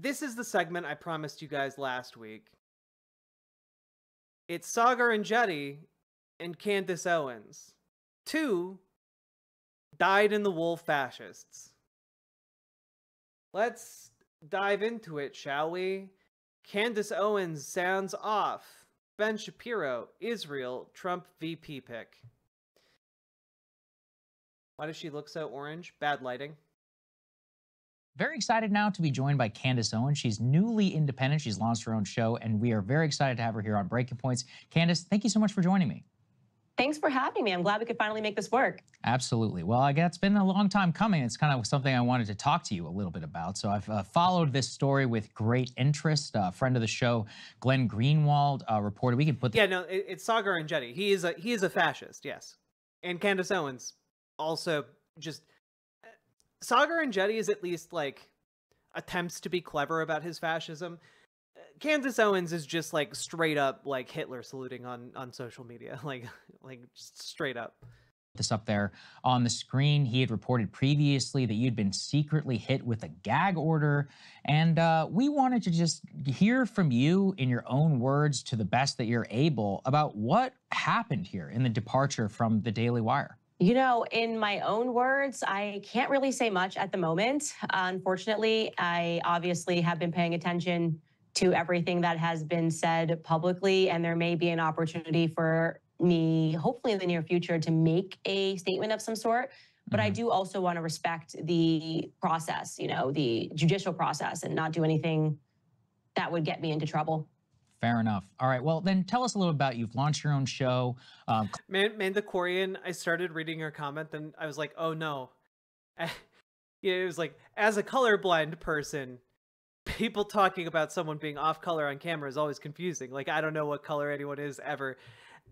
this is the segment I promised you guys last week. It's Saagar and Jetty and Candace Owens. Two dyed-in-the-wool fascists. Let's dive into it, shall we? Candace Owens sounds off. Ben Shapiro, Israel, Trump VP pick. Why does she look so orange? Bad lighting. Very excited now to be joined by Candace Owens. She's newly independent. She's launched her own show, and we are very excited to have her here on Breaking Points. Candace, thank you so much for joining me. Thanks for having me. I'm glad we could finally make this work. Absolutely. Well, I guess it's been a long time coming. It's kind of something I wanted to talk to you a little bit about. So I've followed this story with great interest. A friend of the show, Glenn Greenwald, reported. We can put. Yeah, no, it's Saagar and Jetty. He is a fascist, yes. And Candace Owens also just. Saagar and Jetty is at least like attempts to be clever about his fascism. Candace Owens is just like straight up like Hitler saluting on social media, like just straight up. This up there on the screen. He had reported previously that you'd been secretly hit with a gag order, and we wanted to just hear from you in your own words, to the best that you're able, about what happened here in the departure from the Daily Wire. You know, in my own words, I can't really say much at the moment. Unfortunately, I obviously have been paying attention to everything that has been said publicly, and there may be an opportunity for me, hopefully in the near future, to make a statement of some sort. But I do also want to respect the process, you know, the judicial process, and not do anything that would get me into trouble. Fair enough. All right. Well, then tell us a little about, you've launched your own show. Mandakorian, I started reading her comment and I was like, oh no. It was like, as a colorblind person, people talking about someone being off color on camera is always confusing. Like, I don't know what color anyone is ever.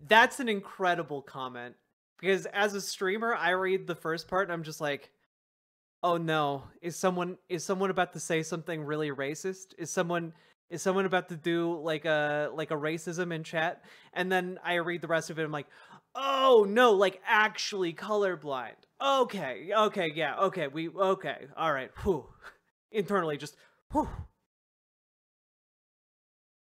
That's an incredible comment, because as a streamer, I read the first part and I'm just like, oh no, is someone about to say something really racist? Is someone about to do like a racism in chat? And then I read the rest of it, I'm like, oh no, like actually colorblind. Okay, yeah, okay, all right, whew. Internally just, whew.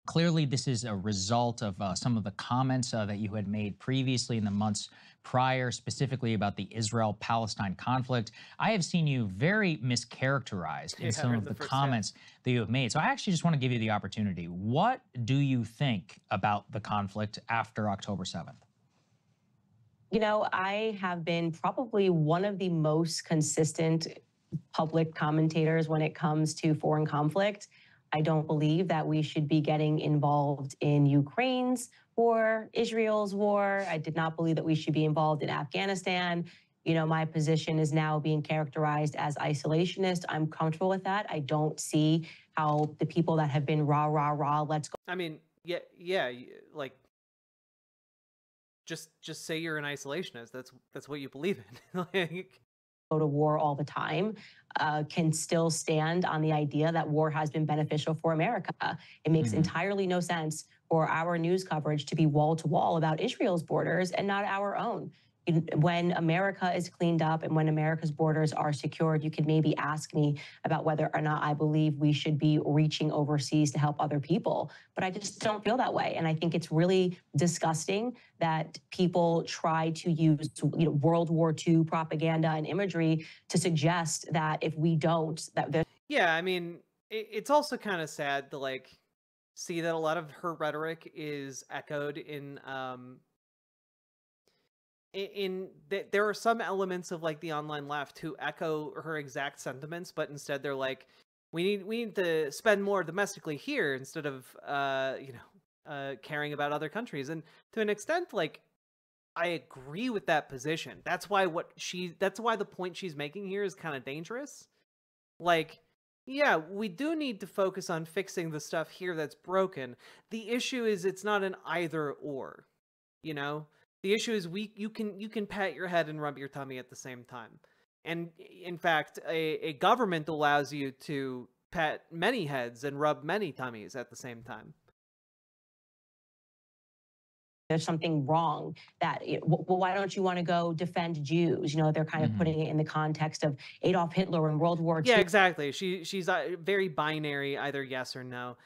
Clearly, this is a result of some of the comments that you had made previously in the months prior, specifically about the Israel-Palestine conflict. I have seen you very mischaracterized in some of the comments that you have made. So I actually just want to give you the opportunity. What do you think about the conflict after October 7th? You know, I have been probably one of the most consistent public commentators when it comes to foreign conflict. I don't believe that we should be getting involved in Ukraine's war, Israel's war. I did not believe that we should be involved in Afghanistan. You know, my position is now being characterized as isolationist. I'm comfortable with that. I don't see how the people that have been rah, rah, rah, let's go. I mean, yeah, like, just say you're an isolationist. That's what you believe in. Like, go to war all the time, can still stand on the idea that war has been beneficial for America. It makes entirely no sense for our news coverage to be wall to wall about Israel's borders and not our own. When America is cleaned up and when America's borders are secured, you could maybe ask me about whether or not I believe we should be reaching overseas to help other people. But I just don't feel that way. And I think it's really disgusting that people try to use, you know, World War II propaganda and imagery to suggest that if we don't, that yeah, I mean, it's also kind of sad to like see that a lot of her rhetoric is echoed there are some elements of like the online left who echo her exact sentiments, but instead they're like, we need to spend more domestically here instead of caring about other countries. And to an extent, like, I agree with that position. That's why the point she's making here is kind of dangerous. Like, yeah, we do need to focus on fixing the stuff here that's broken. The issue is it's not an either or, you know? The issue is you can pat your head and rub your tummy at the same time. And in fact, a government allows you to pat many heads and rub many tummies at the same time. there's something wrong, that, well, why don't you want to go defend Jews? You know, they're kind of putting it in the context of Adolf Hitler and World War II. Yeah, exactly. She's very binary, either yes or no.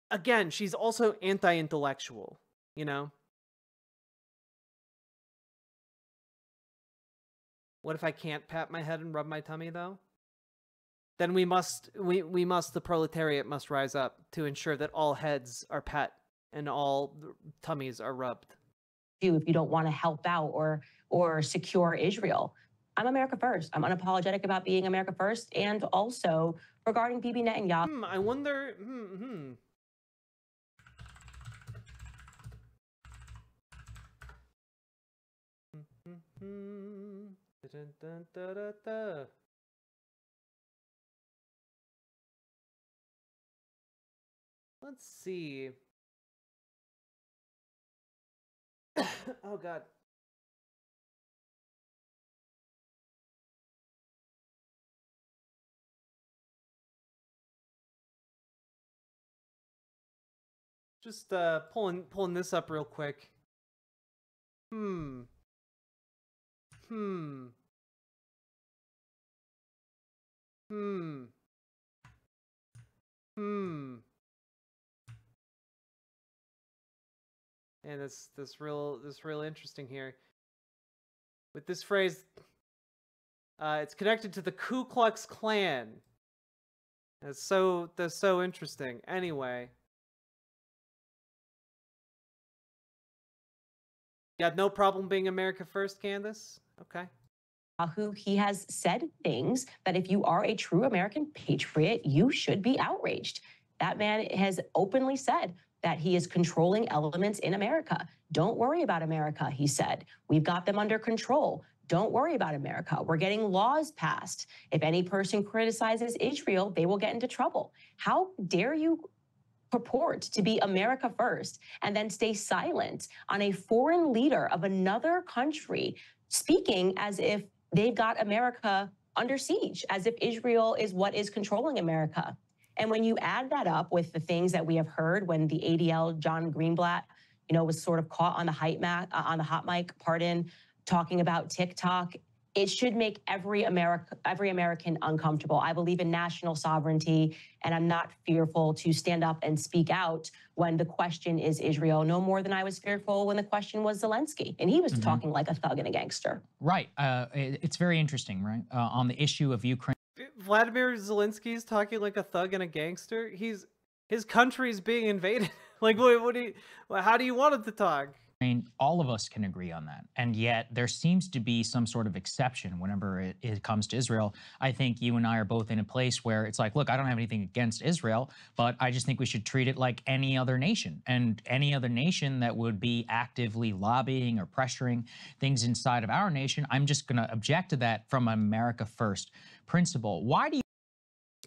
Again, she's also anti-intellectual, you know? What if I can't pat my head and rub my tummy, though? Then we must, the proletariat must rise up to ensure that all heads are pat and all tummies are rubbed. If you don't want to help out or secure Israel. I'm America first. I'm unapologetic about being America first. And also regarding Bibi Netanyahu. I wonder, Let's see. Oh, God. Just pulling this up real quick. And this real interesting here. With this phrase, it's connected to the Ku Klux Klan. That's so interesting. Anyway, you had no problem being America first, Candace? Okay. Who he has said things that if you are a true American patriot, you should be outraged. That man has openly said that he is controlling elements in America. Don't worry about America, he said. We've got them under control. Don't worry about America. We're getting laws passed. If any person criticizes Israel, they will get into trouble. How dare you purport to be America first and then stay silent on a foreign leader of another country speaking as if they've got America under siege, as if Israel is what is controlling America. And when you add that up with the things that we have heard when the ADL, John Greenblatt, was sort of caught on the hot mic, talking about TikTok, it should make every American uncomfortable. I believe in national sovereignty, and I'm not fearful to stand up and speak out when the question is Israel, no more than I was fearful when the question was Zelensky, and he was talking like a thug and a gangster. Right. It's very interesting, right? On the issue of Ukraine. Vladimir Zelensky's talking like a thug and a gangster. His country's being invaded. Like, how do you want him to talk? All of us can agree on that. And yet there seems to be some sort of exception whenever it comes to Israel. I think you and I are both in a place where it's like, look, I don't have anything against Israel, but I just think we should treat it like any other nation. And any other nation that would be actively lobbying or pressuring things inside of our nation, I'm just going to object to that from an America first principle. Why do you?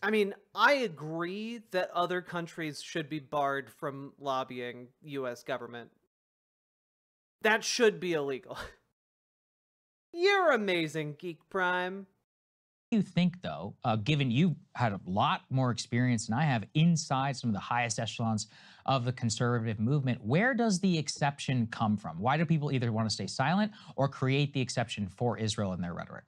I mean, I agree that other countries should be barred from lobbying U.S. government. That should be illegal. You're amazing, Geek Prime. What do you think, though, given you had a lot more experience than I have inside some of the highest echelons of the conservative movement, where does the exception come from? Why do people either want to stay silent or create the exception for Israel in their rhetoric?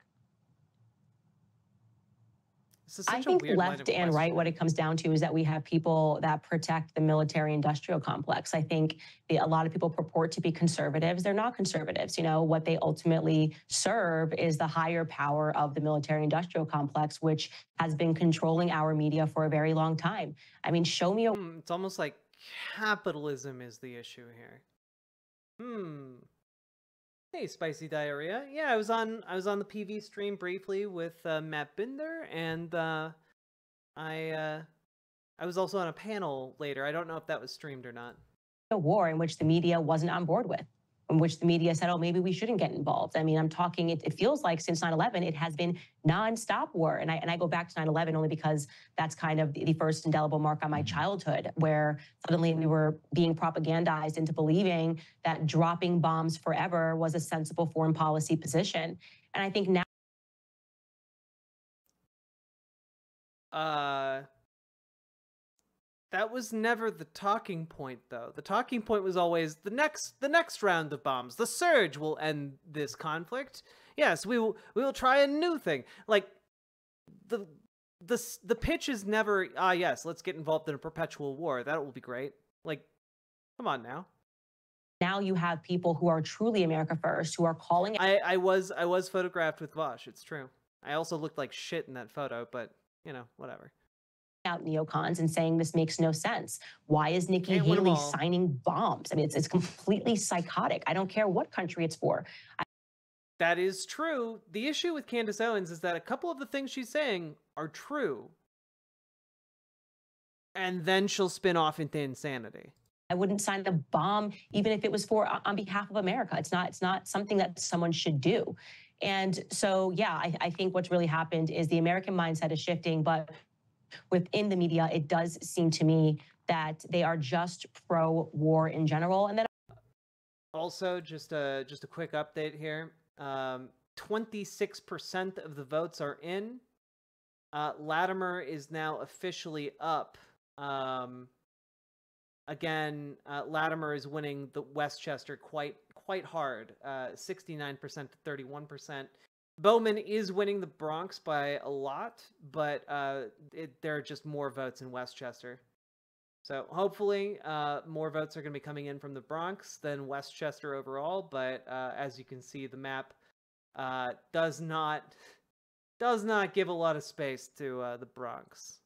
I think left and right, what it comes down to is that we have people that protect the military-industrial complex. I think a lot of people purport to be conservatives. They're not conservatives. What they ultimately serve is the higher power of the military-industrial complex, which has been controlling our media for a very long time. I mean, show me It's almost like capitalism is the issue here. Hey, Spicy Diarrhea. Yeah, I was on the PV stream briefly with Matt Binder, and I was also on a panel later. I don't know if that was streamed or not. A war in which the media wasn't on board with, in which the media said, oh, maybe we shouldn't get involved. I mean, I'm talking, it feels like since 9/11, it has been nonstop war. And I go back to 9/11 only because that's kind of the first indelible mark on my childhood, where suddenly we were being propagandized into believing that dropping bombs forever was a sensible foreign policy position. And I think now. That was never the talking point, though. The talking point was always the next round of bombs. The surge will end this conflict. Yes, we will try a new thing. Like the the pitch is never, yes, let's get involved in a perpetual war. That will be great. Like, come on now. Now you have people who are truly America first, who are calling I was photographed with Vosh. It's true. I also looked like shit in that photo, but whatever. out neocons and saying this makes no sense. Why is Nikki Can't win 'em Haley all. signing bombs? I mean, it's completely psychotic. I don't care what country it's for. That is true. The issue with Candace Owens is that a couple of the things she's saying are true. And then she'll spin off into insanity. I wouldn't sign a bomb even if it was for on behalf of America. It's not something that someone should do. And so, yeah, I think what's really happened is the American mindset is shifting, but within the media, it does seem to me that they are just pro-war in general. And then Also, just a quick update here. 26% of the votes are in. Latimer is now officially up. Again, Latimer is winning the Westchester quite hard, 69% to 31%. Bowman is winning the Bronx by a lot, but there are just more votes in Westchester. So hopefully more votes are going to be coming in from the Bronx than Westchester overall, but as you can see, the map does not give a lot of space to the Bronx.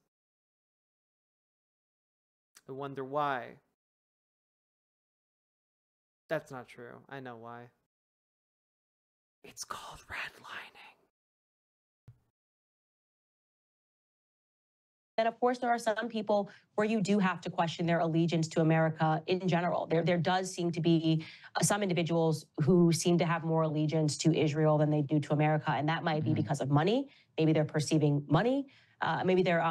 I wonder why. That's not true. I know why. It's called redlining. And of course, there are some people where you do have to question their allegiance to America in general. There does seem to be some individuals who seem to have more allegiance to Israel than they do to America. And that might be because of money. Maybe they're perceiving money. Maybe they're,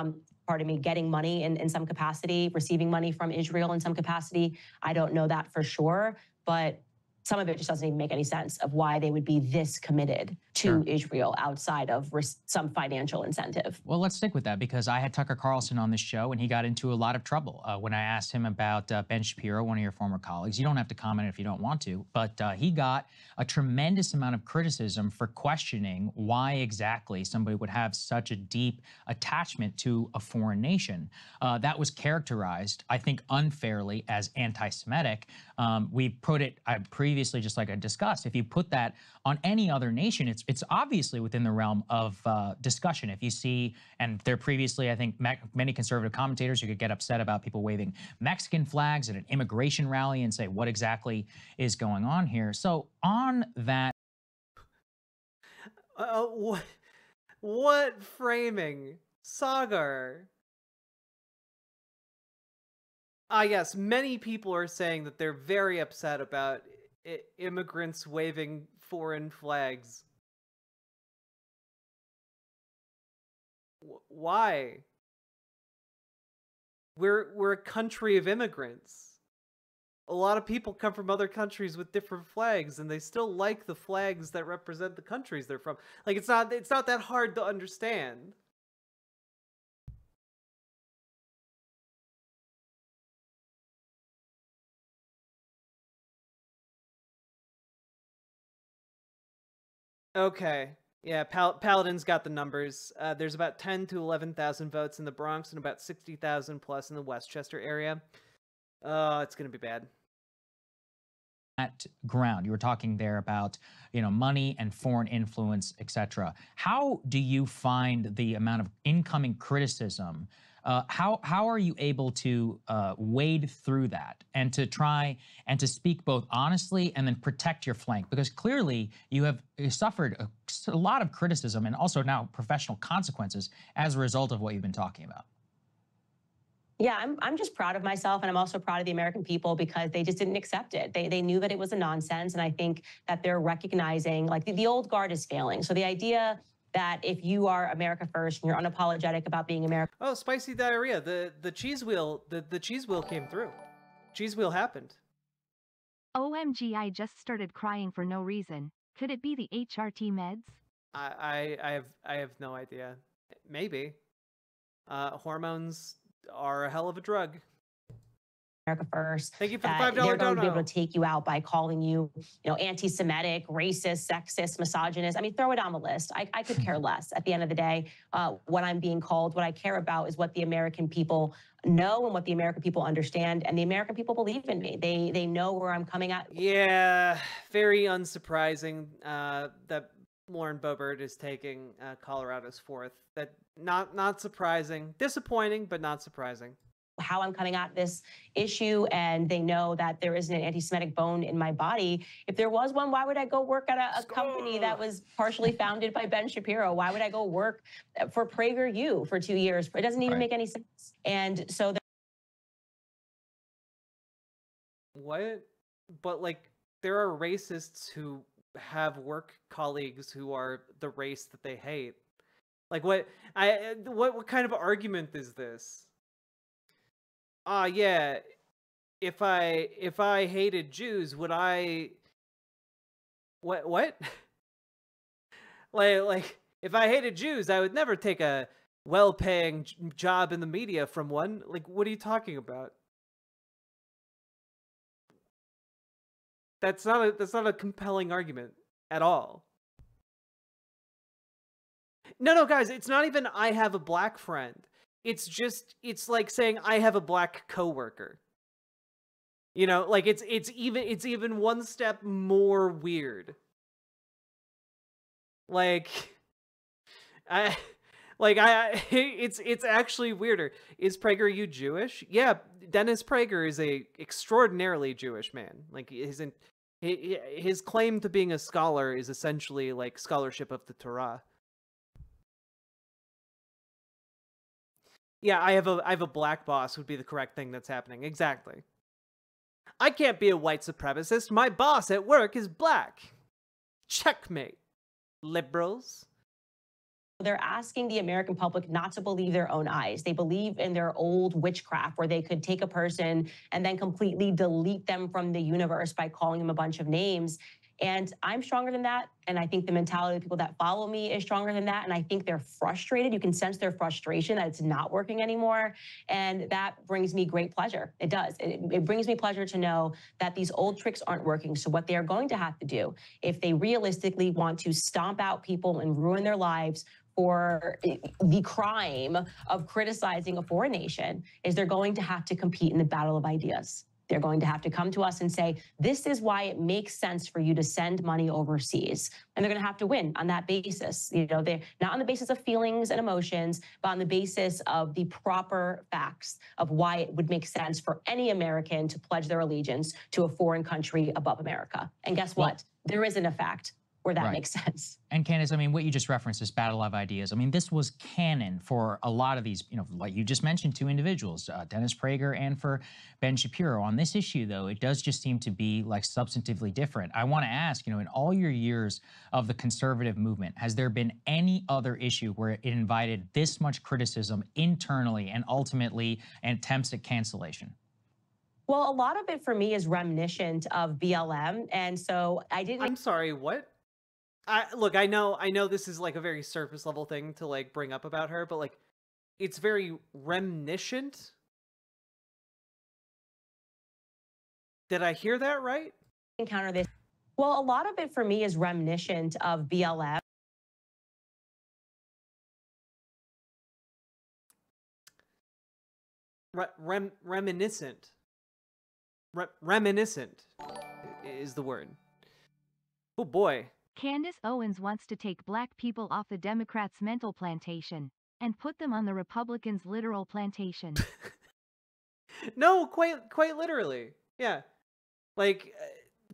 getting money in some capacity, receiving money from Israel in some capacity. I don't know that for sure, but some of it just doesn't even make any sense of why they would be this committed to Israel outside of some financial incentive. Well, let's stick with that because I had Tucker Carlson on this show and he got into a lot of trouble when I asked him about Ben Shapiro, one of your former colleagues. You don't have to comment if you don't want to, but he got a tremendous amount of criticism for questioning why exactly somebody would have such a deep attachment to a foreign nation. That was characterized, I think, unfairly as anti-Semitic. We put it previously, just like I discussed, if you put that on any other nation, it's obviously within the realm of discussion. If you see, and there previously, I think many conservative commentators who could get upset about people waving Mexican flags at an immigration rally and say, what exactly is going on here? So on that. What framing? Saagar. Yes, many people are saying that they're very upset about immigrants waving foreign flags. Why? We're a country of immigrants. A lot of people come from other countries with different flags, and they still like the flags that represent the countries they're from. Like, it's not that hard to understand. Okay. Yeah, Paladin's got the numbers. There's about 10 to 11,000 votes in the Bronx and about 60,000 plus in the Westchester area. Oh, it's going to be bad. That ground, you were talking there about, money and foreign influence, etc. How do you find the amount of incoming criticism? How are you able to wade through that and to try and to speak both honestly and then protect your flank? Because clearly you suffered a lot of criticism and also now professional consequences as a result of what you've been talking about. Yeah, I'm just proud of myself, and I'm also proud of the American people because they just didn't accept it. They knew that it was a nonsense, and I think that they're recognizing, like, the old guard is failing. So the idea that if you are America first and you're unapologetic about being America. Oh, spicy diarrhea. The cheese wheel, the cheese wheel came through. Cheese wheel happened. OMG, I just started crying for no reason. Could it be the HRT meds? I have no idea. Maybe. Hormones are a hell of a drug. America first. Thank you for the $5 They're going to be able dono. to take you out by calling you, anti-Semitic, racist, sexist, misogynist. I mean, throw it on the list. I could care less at the end of the day what I'm being called. What I care about is what the American people know and what the American people understand. And the American people believe in me. They know where I'm coming at. Yeah, very unsurprising that Lauren Boebert is taking Colorado's 4th. That not surprising. Disappointing, but not surprising. How I'm coming at this issue, and they know that there isn't an anti-Semitic bone in my body. If there was one, why would I go work at a company that was partially founded by Ben Shapiro? Why would I go work for PragerU for 2 years? It doesn't even make any sense. And so What? But like, there are racists who have work colleagues who are the race that they hate. Like, what kind of argument is this? Yeah, if I hated Jews, would I... What? like, if I hated Jews, I would never take a well-paying job in the media from one. Like, what are you talking about? That's not a compelling argument at all. No, guys, it's not even I have a black friend. It's like saying I have a black coworker. Like it's even one step more weird. It's actually weirder. Is PragerU Jewish? Yeah, Dennis Prager is a extraordinarily Jewish man. Like his claim to being a scholar is essentially like scholarship of the Torah. Yeah, I have a black boss would be the correct thing that's happening. Exactly. I can't be a white supremacist. My boss at work is black. Checkmate, liberals. They're asking the American public not to believe their own eyes. They believe in their old witchcraft where they could take a person and then completely delete them from the universe by calling them a bunch of names. And I'm stronger than that. And I think the mentality of people that follow me is stronger than that. And I think they're frustrated. You can sense their frustration that it's not working anymore. And that brings me great pleasure. It does. It brings me pleasure to know that these old tricks aren't working. So what they are going to have to do, if they realistically want to stomp out people and ruin their lives for the crime of criticizing a foreign nation, is they're going to have to compete in the battle of ideas. They're going to have to come to us and say, this is why it makes sense for you to send money overseas. And they're going to have to win on that basis. They're not on the basis of feelings and emotions, but on the basis of the proper facts of why it would make sense for any American to pledge their allegiance to a foreign country above America. And guess what? There isn't a fact where that makes sense. And Candace, I mean, what you just referenced, this battle of ideas, I mean, this was canon for a lot of these, like you just mentioned, two individuals, Dennis Prager and for Ben Shapiro. On this issue, though, it does just seem to be like substantively different. I want to ask, in all your years of the conservative movement, has there been any other issue where it invited this much criticism internally and ultimately attempts at cancellation? Well, a lot of it for me is reminiscent of BLM. And so I'm sorry, what? Look, I know this is like a very surface level thing to like bring up about her, but like it's very reminiscent. Did I hear that right? Encounter this. Well, a lot of it for me is reminiscent of BLM. Reminiscent. Reminiscent is the word. Oh boy. Candace Owens wants to take black people off the Democrats' mental plantation and put them on the Republicans' literal plantation. No, quite literally. Yeah. Like,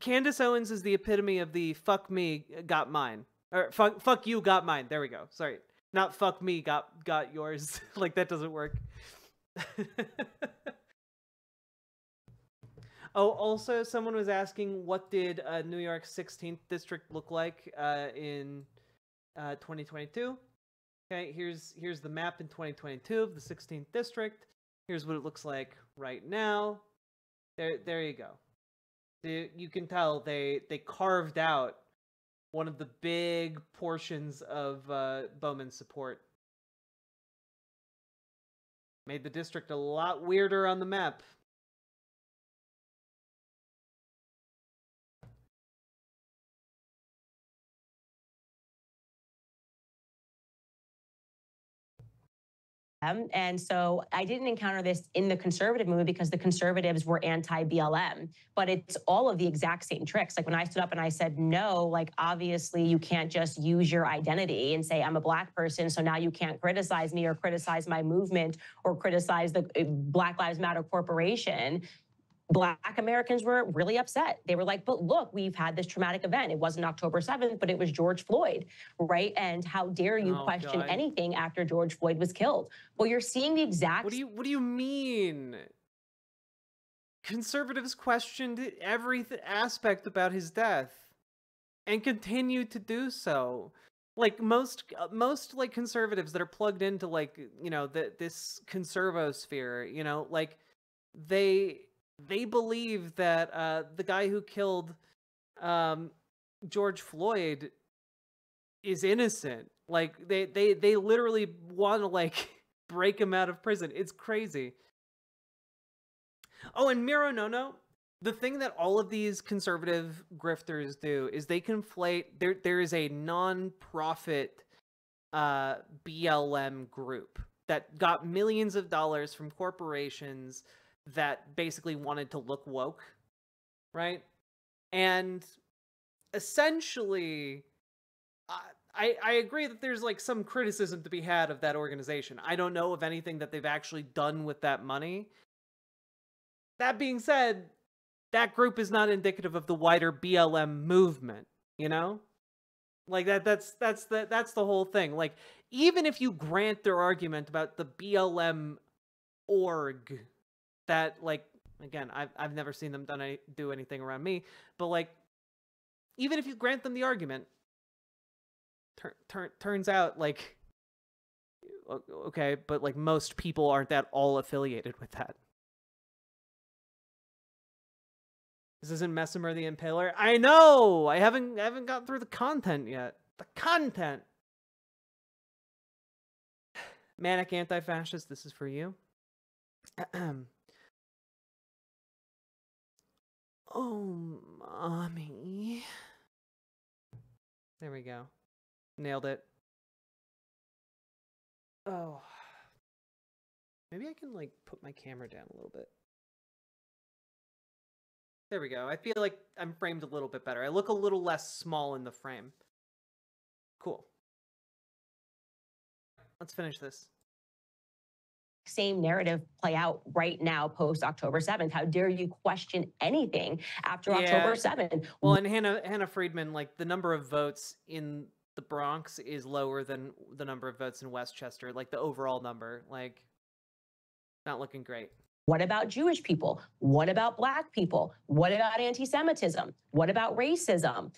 Candace Owens is the epitome of the fuck me, got mine. Or fuck you, got mine. There we go. Sorry. Not fuck me, got yours. Like, that doesn't work. Oh, also, someone was asking, what did New York's 16th district look like in 2022? Okay, here's the map in 2022 of the 16th district. Here's what it looks like right now. There you go. You can tell they carved out one of the big portions of Bowman's support. Made the district a lot weirder on the map. And so I didn't encounter this in the conservative movement because the conservatives were anti-BLM, but it's all of the exact same tricks. Like when I stood up and I said, no, like obviously you can't just use your identity and say I'm a Black person, so now you can't criticize me or criticize my movement or criticize the Black Lives Matter Corporation. Black Americans were really upset. They were like, but look, we've had this traumatic event. It wasn't October 7th, but it was George Floyd, right? And how dare you question anything after George Floyd was killed? Well, you're seeing the exact... What do you mean? Conservatives questioned every aspect about his death and continue to do so. Like most like conservatives that are plugged into like, you know, this conservosphere, you know, like they believe that the guy who killed George Floyd is innocent. Like they literally want to like break him out of prison. It's crazy. Oh, and Miro Nono, the thing that all of these conservative grifters do is they conflate there is a non-profit BLM group that got millions of dollars from corporations that basically wanted to look woke, right? And essentially, I agree that there's like some criticism to be had of that organization. I don't know of anything that they've actually done with that money. That being said, that group is not indicative of the wider BLM movement, you know? Like that's the whole thing. Like even if you grant their argument about the BLM org, that like again I've never seen them do anything around me, but like even if you grant them the argument, turns out like okay, but like most people aren't at all affiliated with that. This isn't Messemer the Impaler. I know. I haven't gotten through the content yet. The content. Manic anti-fascist. This is for you. Oh, mommy. There we go. Nailed it. Oh. Maybe I can like put my camera down a little bit. There we go. I feel like I'm framed a little bit better. I look a little less small in the frame. Cool. Let's finish this. Same narrative play out right now post October 7th. How dare you question anything after October 7th? Well, and Hannah Friedman, like the number of votes in the Bronx is lower than the number of votes in Westchester. Like the overall number, like not looking great. What about Jewish people? What about Black people? What about anti-Semitism? What about racism?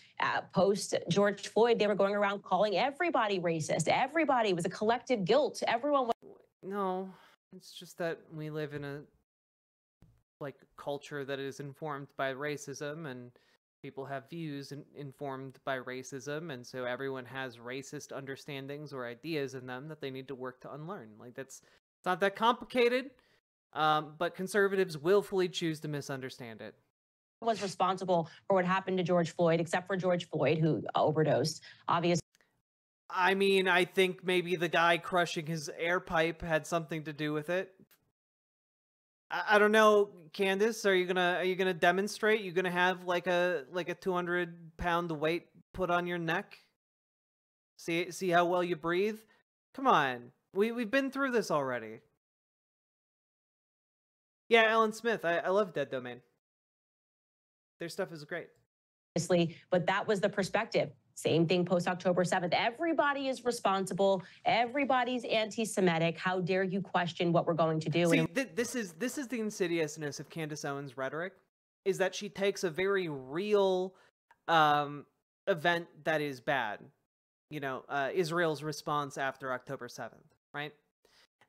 Post George Floyd, they were going around calling everybody racist. Everybody was a collective guilt. Everyone was... No, it's just that we live in a like culture that is informed by racism, and people have views informed by racism, and so everyone has racist understandings or ideas in them that they need to work to unlearn. Like it's not that complicated. But conservatives willfully choose to misunderstand it. Was responsible for what happened to George Floyd, except for George Floyd, who overdosed, obviously. I mean, I think maybe the guy crushing his air pipe had something to do with it. I don't know, Candace. Are you gonna demonstrate? You gonna have like a 200-pound weight put on your neck? See how well you breathe? Come on, we've been through this already. Yeah, Alan Smith. I love Dead Domain. Their stuff is great. But that was the perspective. Same thing post October 7th. Everybody is responsible. Everybody's anti-Semitic. How dare you question what we're going to do? See, this is the insidiousness of Candace Owens' rhetoric, is that she takes a very real event that is bad. You know, Israel's response after October 7th, right?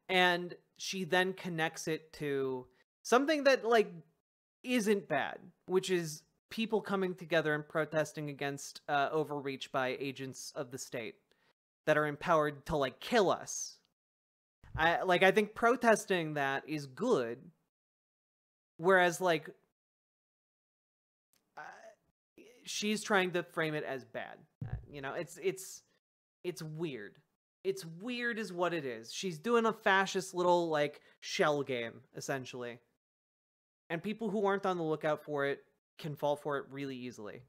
And she then connects it to something that like isn't bad, which is people coming together and protesting against overreach by agents of the state that are empowered to like kill us. I think protesting that is good, whereas like she's trying to frame it as bad. You know, it's weird. It's weird is what it is. She's doing a fascist little like shell game essentially. And people who aren't on the lookout for it can fall for it really easily.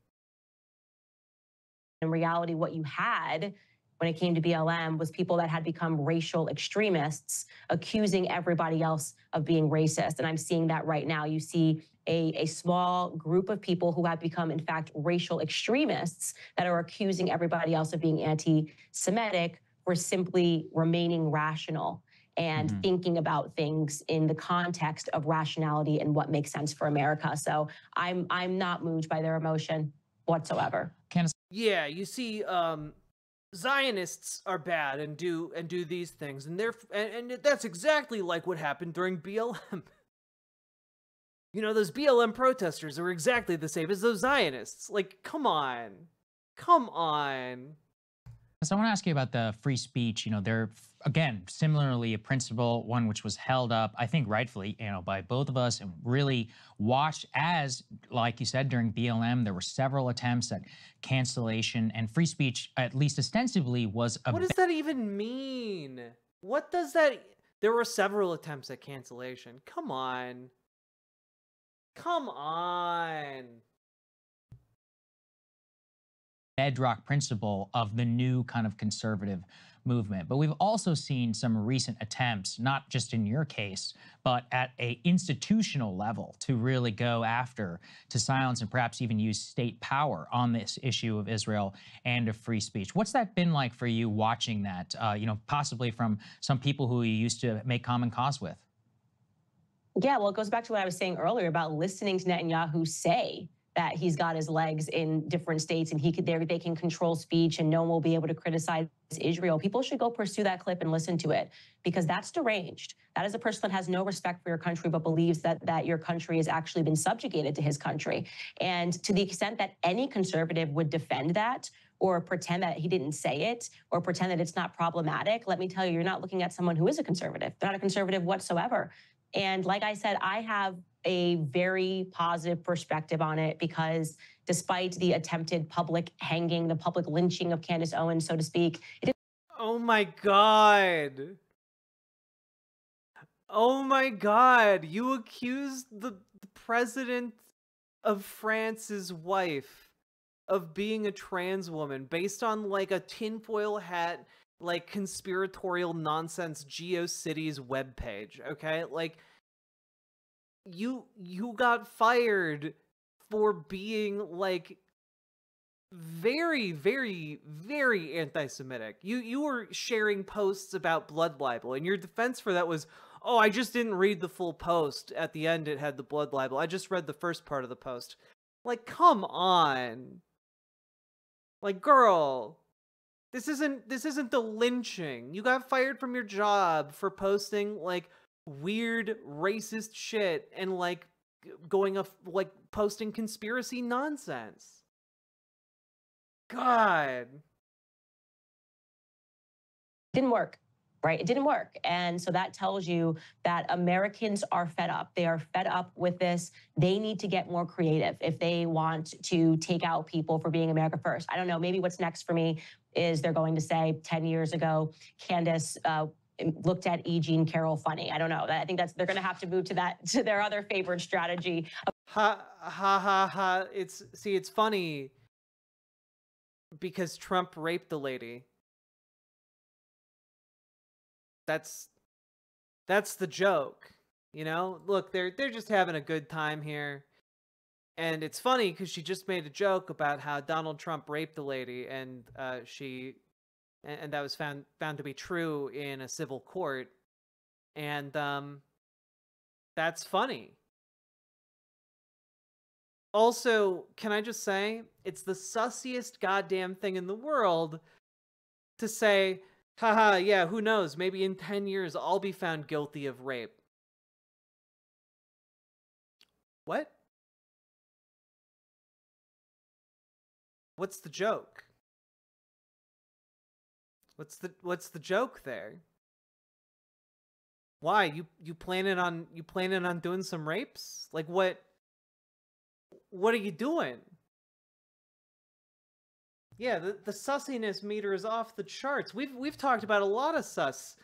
In reality, what you had when it came to BLM was people that had become racial extremists accusing everybody else of being racist. And I'm seeing that right now. You see a small group of people who have become, in fact, racial extremists that are accusing everybody else of being anti-Semitic for simply remaining rational and thinking about things in the context of rationality and what makes sense for America. So I'm not moved by their emotion whatsoever. Candace, yeah, you see, Zionists are bad and do these things, and that's exactly like what happened during BLM. You know, those BLM protesters are exactly the same as those Zionists. Like, come on, come on. So I want to ask you about the free speech. You know, they're, again, similarly a principle, one which was held up, I think rightfully, you know, by both of us and really watched as, like you said, during BLM, there were several attempts at cancellation, and free speech, at least ostensibly, was a... What does that even mean? What does that... There were several attempts at cancellation. Come on. Come on. bedrock principle of the new kind of conservative movement. But we've also seen some recent attempts, not just in your case, but at a institutional level to really go after, to silence and perhaps even use state power on this issue of Israel and of free speech. What's that been like for you watching that, you know, possibly from some people who you used to make common cause with? Yeah, well, it goes back to what I was saying earlier about listening to Netanyahu say that he's got his legs in different states and they can control speech and no one will be able to criticize Israel. People should go pursue that clip and listen to it because that's deranged. That is a person that has no respect for your country but believes that your country has actually been subjugated to his country. And to the extent that any conservative would defend that or pretend that he didn't say it or pretend that it's not problematic, let me tell you, you're not looking at someone who is a conservative. They're not a conservative whatsoever. And like I said, I have a very positive perspective on it because despite the attempted public hanging, the public lynching of Candace Owens, so to speak. Oh my God. Oh my God. You accused the president of France's wife of being a trans woman based on like a tinfoil hat, like conspiratorial nonsense GeoCities webpage, okay? Like, you got fired for being like very, very, very anti-Semitic. You were sharing posts about blood libel, and your defense for that was, oh, I just didn't read the full post. At the end, it had the blood libel. I just read the first part of the post. Like, come on. Like, girl, this isn't the lynching. You got fired from your job for posting like weird racist shit and like like posting conspiracy nonsense. God. Didn't work, right? It didn't work. And so that tells you that Americans are fed up. They are fed up with this. They need to get more creative if they want to take out people for being America first. I don't know, maybe what's next for me is they're going to say 10 years ago, Candace looked at E. Jean Carroll funny. I don't know. I think they're going to have to move to their other favorite strategy. Ha ha ha ha. It's funny because Trump raped the lady. That's the joke, you know? Look, they're just having a good time here. And it's funny because she just made a joke about how Donald Trump raped the lady, and and that was found to be true in a civil court. And that's funny. Also, can I just say, it's the sussiest goddamn thing in the world to say, haha, yeah, who knows, maybe in 10 years I'll be found guilty of rape. What? What's the joke? What's the joke there? Why? You planning on doing some rapes? Like what are you doing? Yeah, the sussiness meter is off the charts. We've talked about a lot of sus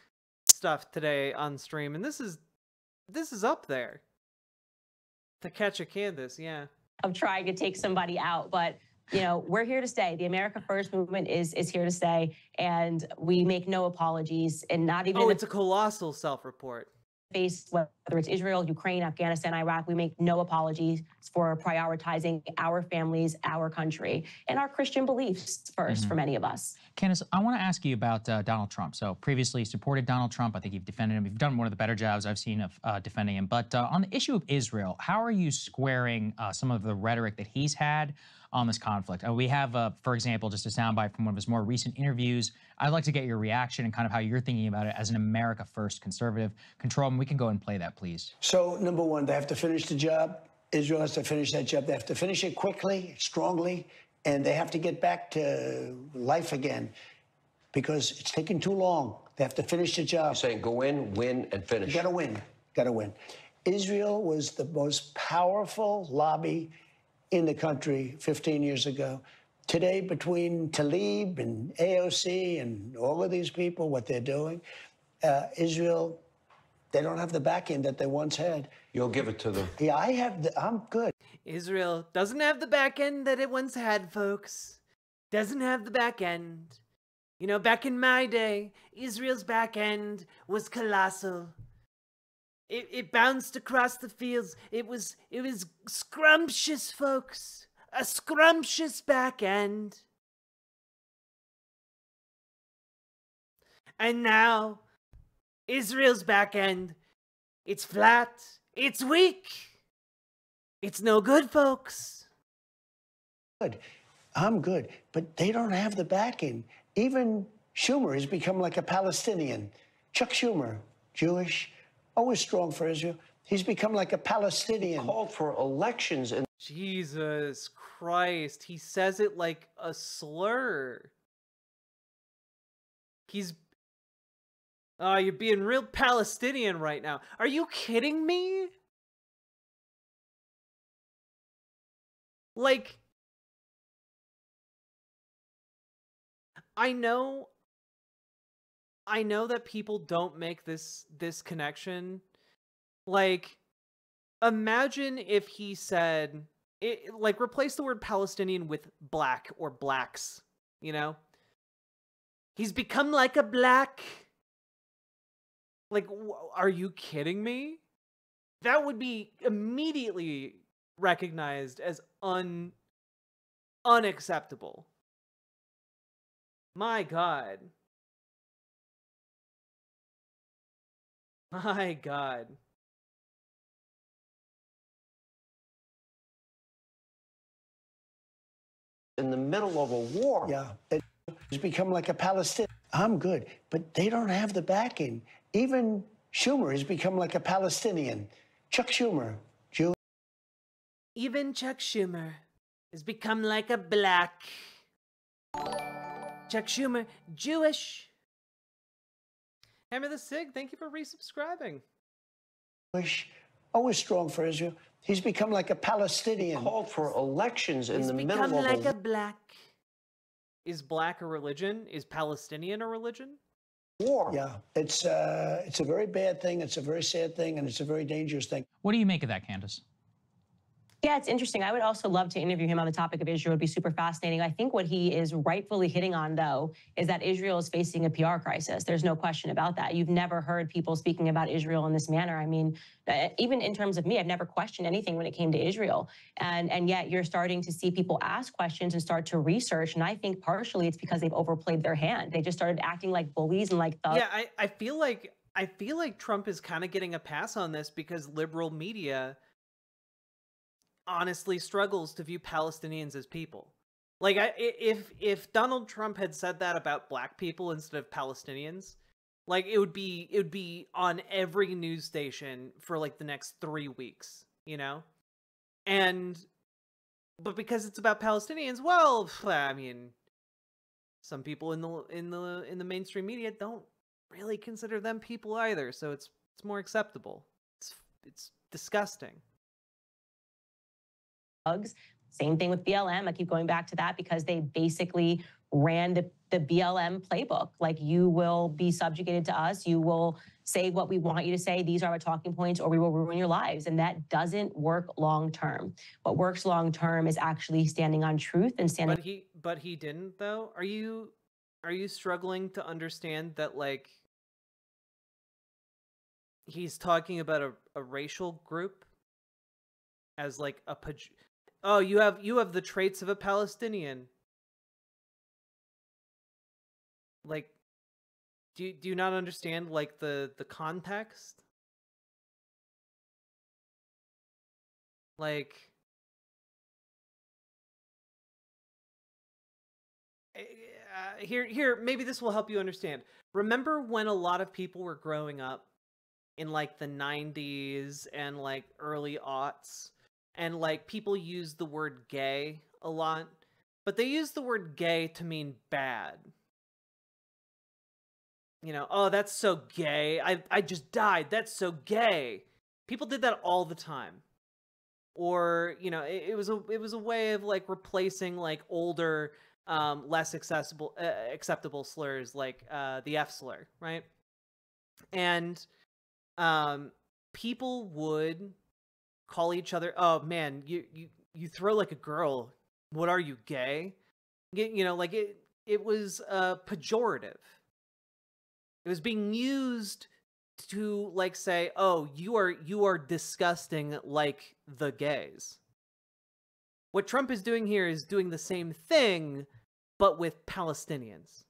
stuff today on stream, and this is up there. To catch a Candace, yeah. Of trying to take somebody out, but you know, we're here to stay. The America First movement is here to stay, and we make no apologies, and not even. Oh, it's a colossal self-report. Face, whether it's Israel, Ukraine, Afghanistan, Iraq, we make no apologies for prioritizing our families, our country, and our Christian beliefs first for many of us. Candace, I want to ask you about Donald Trump. So previously supported Donald Trump. I think you've defended him. You've done one of the better jobs I've seen of defending him. But on the issue of Israel, how are you squaring some of the rhetoric that he's had on this conflict? We have, for example, just a soundbite from one of his more recent interviews. I'd like to get your reaction and kind of how you're thinking about it as an America First conservative. Control, and we can go and play that, please. So, number one, they have to finish the job. Israel has to finish that job. They have to finish it quickly, strongly, and they have to get back to life again because it's taking too long. They have to finish the job. You're saying go in, win, and finish. You gotta win. Gotta win. Israel was the most powerful lobby in the country 15 years ago. Today, between Tlaib and AOC and all of these people, what they're doing, Israel, they don't have the back end that they once had. You'll give it to them. Yeah, I'm good. Israel doesn't have the back end that it once had, folks. Doesn't have the back end. You know, back in my day, Israel's back end was colossal. It bounced across the fields. It was scrumptious, folks. A scrumptious back end. And now, Israel's back end, it's flat, it's weak. It's no good, folks. Good. I'm good. But they don't have the backing. Even Schumer has become like a Palestinian. Chuck Schumer, Jewish, always strong for Israel. He's become like a Palestinian. He called for elections in Jesus Christ. He says it like a slur. You're being real Palestinian right now. Are you kidding me? Like, I know that people don't make this connection. Like, imagine if he said, like, replace the word Palestinian with black or blacks, you know? He's become like a black. Like, are you kidding me? That would be immediately recognized as unacceptable. My God. My God. the middle of a war. Yeah. It's become like a Palestinian. I'm good. But they don't have the backing. Even Schumer has become like a Palestinian. Chuck Schumer, Jew. Even Chuck Schumer has become like a black. Chuck Schumer, Jewish. Hammer the Sig, thank you for resubscribing. Always strong for Israel. He's become like a Palestinian. He called for elections in the middle of become like a black. Is black a religion? Is Palestinian a religion? war. Yeah, it's a very bad thing. It's a very sad thing, and it's a very dangerous thing. What do you make of that, Candace? Yeah, it's interesting. I would also love to interview him on the topic of Israel. It would be super fascinating. I think what he is rightfully hitting on, though, is that Israel is facing a PR crisis. There's no question about that. You've never heard people speaking about Israel in this manner. I mean, even in terms of me, I've never questioned anything when it came to Israel. And yet you're starting to see people ask questions and start to research. And I think partially it's because they've overplayed their hand. They just started acting like bullies and like thugs. Yeah, I feel like Trump is kind of getting a pass on this because liberal media honestly struggles to view Palestinians as people. Like, if Donald Trump had said that about black people instead of Palestinians, like, it would be on every news station for like the next 3 weeks, you know? But because it's about Palestinians, well, I mean, some people in the mainstream media don't really consider them people either, so it's It's more acceptable. It's disgusting. Same thing with BLM. I keep going back to that because they basically ran the BLM playbook. Like, you will be subjugated to us. You will say what we want you to say. These are our talking points, or we will ruin your lives. And that doesn't work long term. What works long term is actually standing on truth and standing. But he didn't, though. Are you struggling to understand that, like, he's talking about a racial group as like oh, you have the traits of a Palestinian. Like, do you not understand, like, the context? Like, here, maybe this will help you understand. Remember when a lot of people were growing up in, like, the 90s and, like, early aughts, and, like, people used the word gay a lot, but they used the word gay to mean bad. You know, oh, that's so gay. I just died. That's so gay. People did that all the time. Or, you know, it was a way of, like, replacing, like, older, less acceptable slurs, like the F slur, right? And people would call each other, oh man, you throw like a girl. What are you, gay? You know, like, it was pejorative. It was being used to, like, say, oh, you are disgusting like the gays. What Trump is doing here is doing the same thing, but with Palestinians.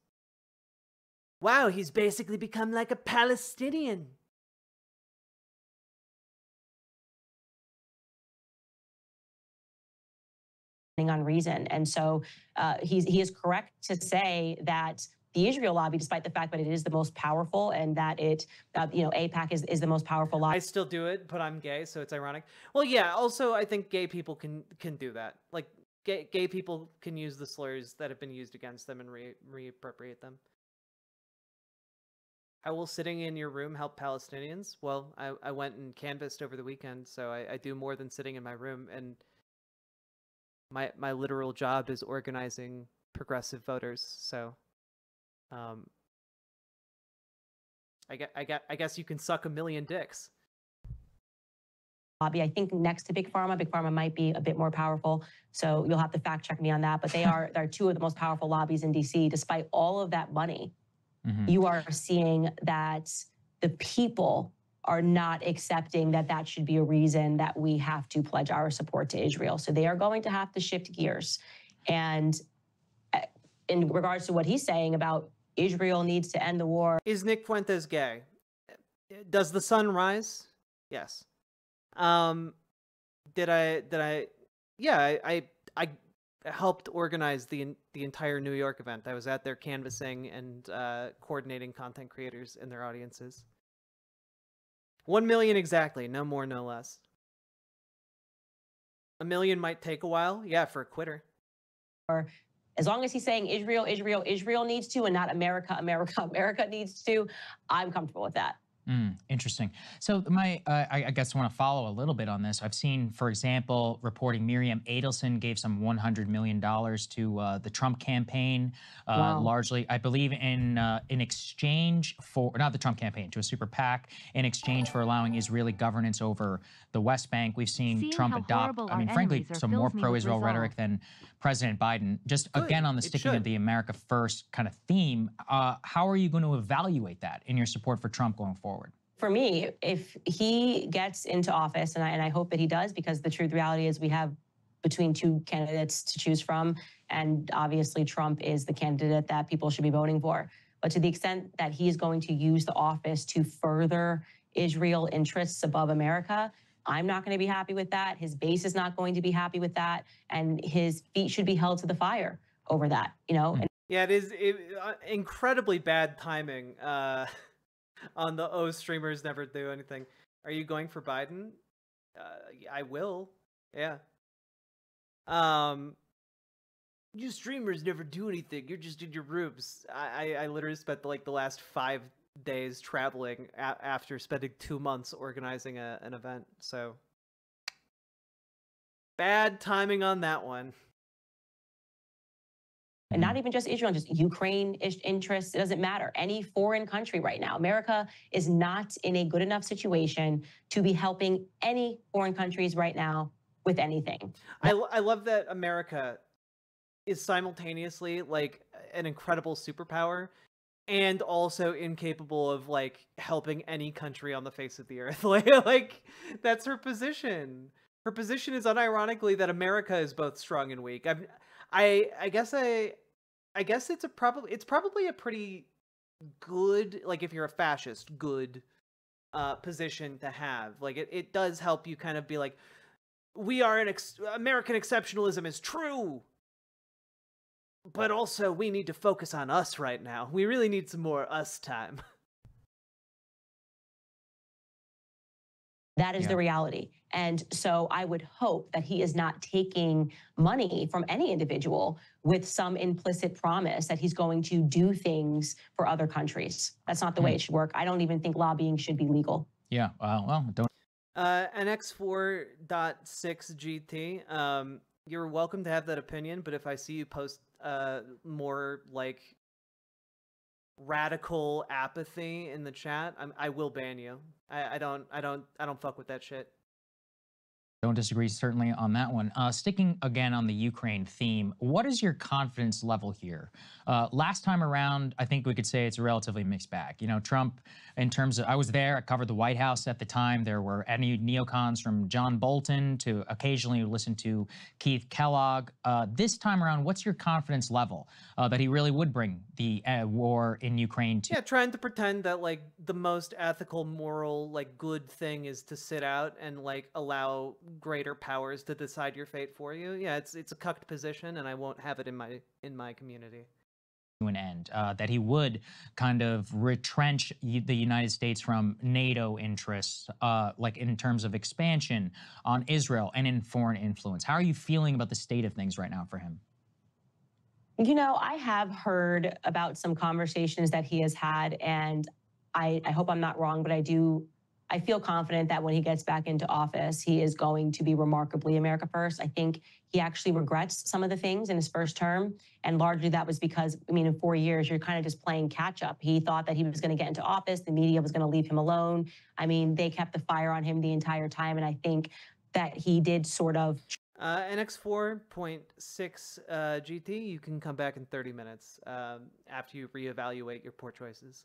Wow, he's basically become like a Palestinian. On reason. And so he is correct to say that the Israel lobby, despite the fact that it is the most powerful and that it, AIPAC is the most powerful lobby. I still do it, but I'm gay, so it's ironic. Well, yeah, also I think gay people can do that. Like, gay people can use the slurs that have been used against them and reappropriate them. How will sitting in your room help Palestinians? Well, I went and canvassed over the weekend, so I do more than sitting in my room, and my literal job is organizing progressive voters. So, I guess you can suck a million dicks. Lobby. I think next to Big Pharma might be a bit more powerful. So you'll have to fact check me on that. But they're two of the most powerful lobbies in DC. Despite all of that money, you are seeing that the people are not accepting that should be a reason that we have to pledge our support to Israel. So they are going to have to shift gears. And in regards to what he's saying about Israel needs to end the war. Is Nick Fuentes gay? Does the sun rise? Yes. Yeah, I helped organize the entire New York event. I was out there canvassing and coordinating content creators and their audiences. 1 million exactly, no more, no less. 1 million might take a while, yeah, for a quitter. Or as long as he's saying Israel needs to, and not America needs to, I'm comfortable with that. Interesting. So I guess I want to follow a little bit on this. I've seen, for example, reporting Miriam Adelson gave some $100 million to the Trump campaign, largely, I believe, in exchange for, not the Trump campaign, to a super PAC, in exchange for allowing Israeli governance over the West Bank. We've seen Trump adopt, I mean, frankly, some more pro-Israel rhetoric than President Biden. Just again, on the sticking of the America First kind of theme, how are you going to evaluate that in your support for Trump going forward? For me, if he gets into office, and I hope that he does, because the truth reality is we have between two candidates to choose from, and obviously Trump is the candidate that people should be voting for. But to the extent that he is going to use the office to further Israel interests above America, I'm not going to be happy with that. His base is not going to be happy with that, and his feet should be held to the fire over that, you know? Yeah, it is incredibly bad timing. On the streamers never do anything. Are you going for Biden? I will. Yeah. You streamers never do anything. You're just in your rooms. I literally spent like the last 5 days traveling after spending 2 months organizing an event. So bad timing on that one. And not even just Israel, just Ukraine interests. It doesn't matter. Any foreign country right now. America is not in a good enough situation to be helping any foreign countries right now with anything. I love that America is simultaneously like an incredible superpower and also incapable of like helping any country on the face of the earth. Like that's her position. Her position is unironically that America is both strong and weak. I guess it's probably a pretty good, like if you're a fascist, good position to have. Like it does help you kind of be like, we are American exceptionalism is true, but also we need to focus on us right now. We really need some more us time. That is the reality. And so I would hope that he is not taking money from any individual with some implicit promise that he's going to do things for other countries. That's not the way it should work. I don't even think lobbying should be legal. Yeah, well, don't. NX4.6 GT, you're welcome to have that opinion, but if I see you post more like radical apathy in the chat, I will ban you. I don't fuck with that shit. Don't disagree, certainly, on that one. Sticking again on the Ukraine theme, what is your confidence level here? Last time around, I think we could say it's a relatively mixed bag. You know, Trump, in terms of, I was there, I covered the White House at the time. There were any neocons from John Bolton to occasionally listen to Keith Kellogg. This time around, what's your confidence level that he really would bring the war in Ukraine to? Yeah, trying to pretend that like the most ethical, moral, like good thing is to sit out and like allow greater powers to decide your fate for you. Yeah, it's a cucked position, and I won't have it in my community. An end, that he would kind of retrench the United States from NATO interests, like in terms of expansion on Israel and in foreign influence. How are you feeling about the state of things right now for him? You know, I have heard about some conversations that he has had, and I hope I'm not wrong, but I feel confident that when he gets back into office, he is going to be remarkably America first. I think he actually regrets some of the things in his first term. And largely that was because, I mean, in 4 years, you're kind of just playing catch up. He thought that he was going to get into office. The media was going to leave him alone. I mean, they kept the fire on him the entire time. And I think that he did sort of... NX4.6 GT, you can come back in 30 minutes after you reevaluate your poor choices.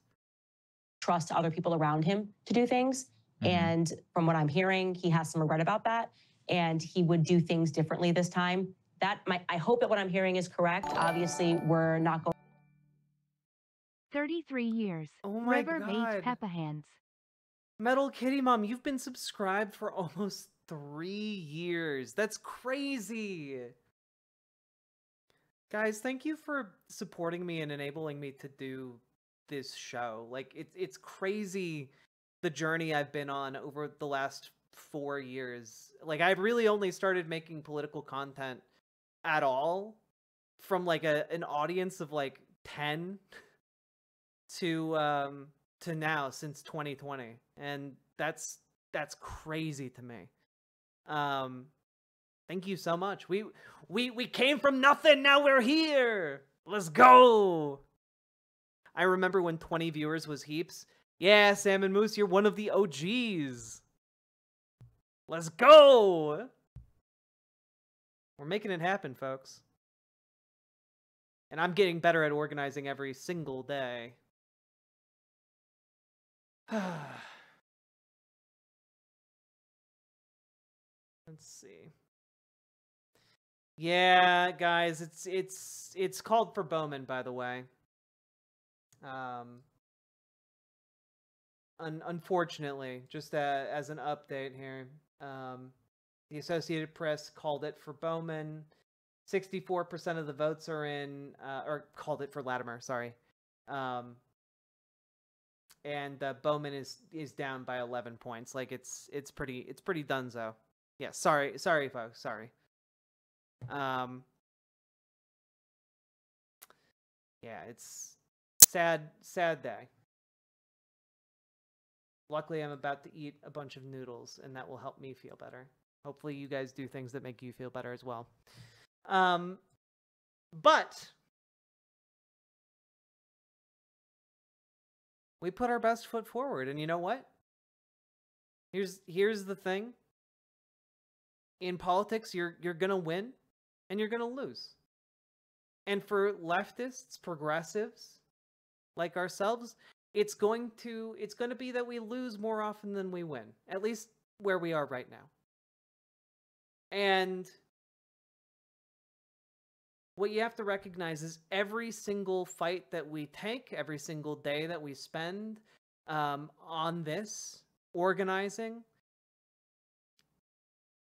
Trust other people around him to do things. And from what I'm hearing, he has some regret about that. And he would do things differently this time. I hope that what I'm hearing is correct. Obviously, we're not going... 33 years. Oh my River God. Mage Peppa Hands. Metal Kitty Mom, you've been subscribed for almost 3 years. That's crazy. Guys, thank you for supporting me and enabling me to do this show. Like it's crazy the journey I've been on over the last 4 years. Like I've really only started making political content at all from like an audience of like 10 to now since 2020. And that's crazy to me. Thank you so much. We came from nothing, now we're here. Let's go. I remember when 20 viewers was heaps. Yeah, Salmon Moose, you're one of the OGs. Let's go! We're making it happen, folks. And I'm getting better at organizing every single day. Let's see. Yeah, guys, it's called for Bowman, by the way. Unfortunately, just as an update here, the Associated Press called it for Bowman. 64% of the votes are in, or called it for Latimer. Sorry, and Bowman is down by 11 points. Like it's pretty dunzo. Yeah, sorry, folks. Sorry. Yeah, it's sad day. Luckily, I'm about to eat a bunch of noodles, and that will help me feel better. Hopefully, you guys do things that make you feel better as well. But we put our best foot forward, and you know what? Here's the thing. In politics, you're gonna win, and you're gonna lose. And for leftists, progressives, like ourselves, it's going to be that we lose more often than we win, at least where we are right now. And what you have to recognize is every single fight that we take, every single day that we spend on this, organizing,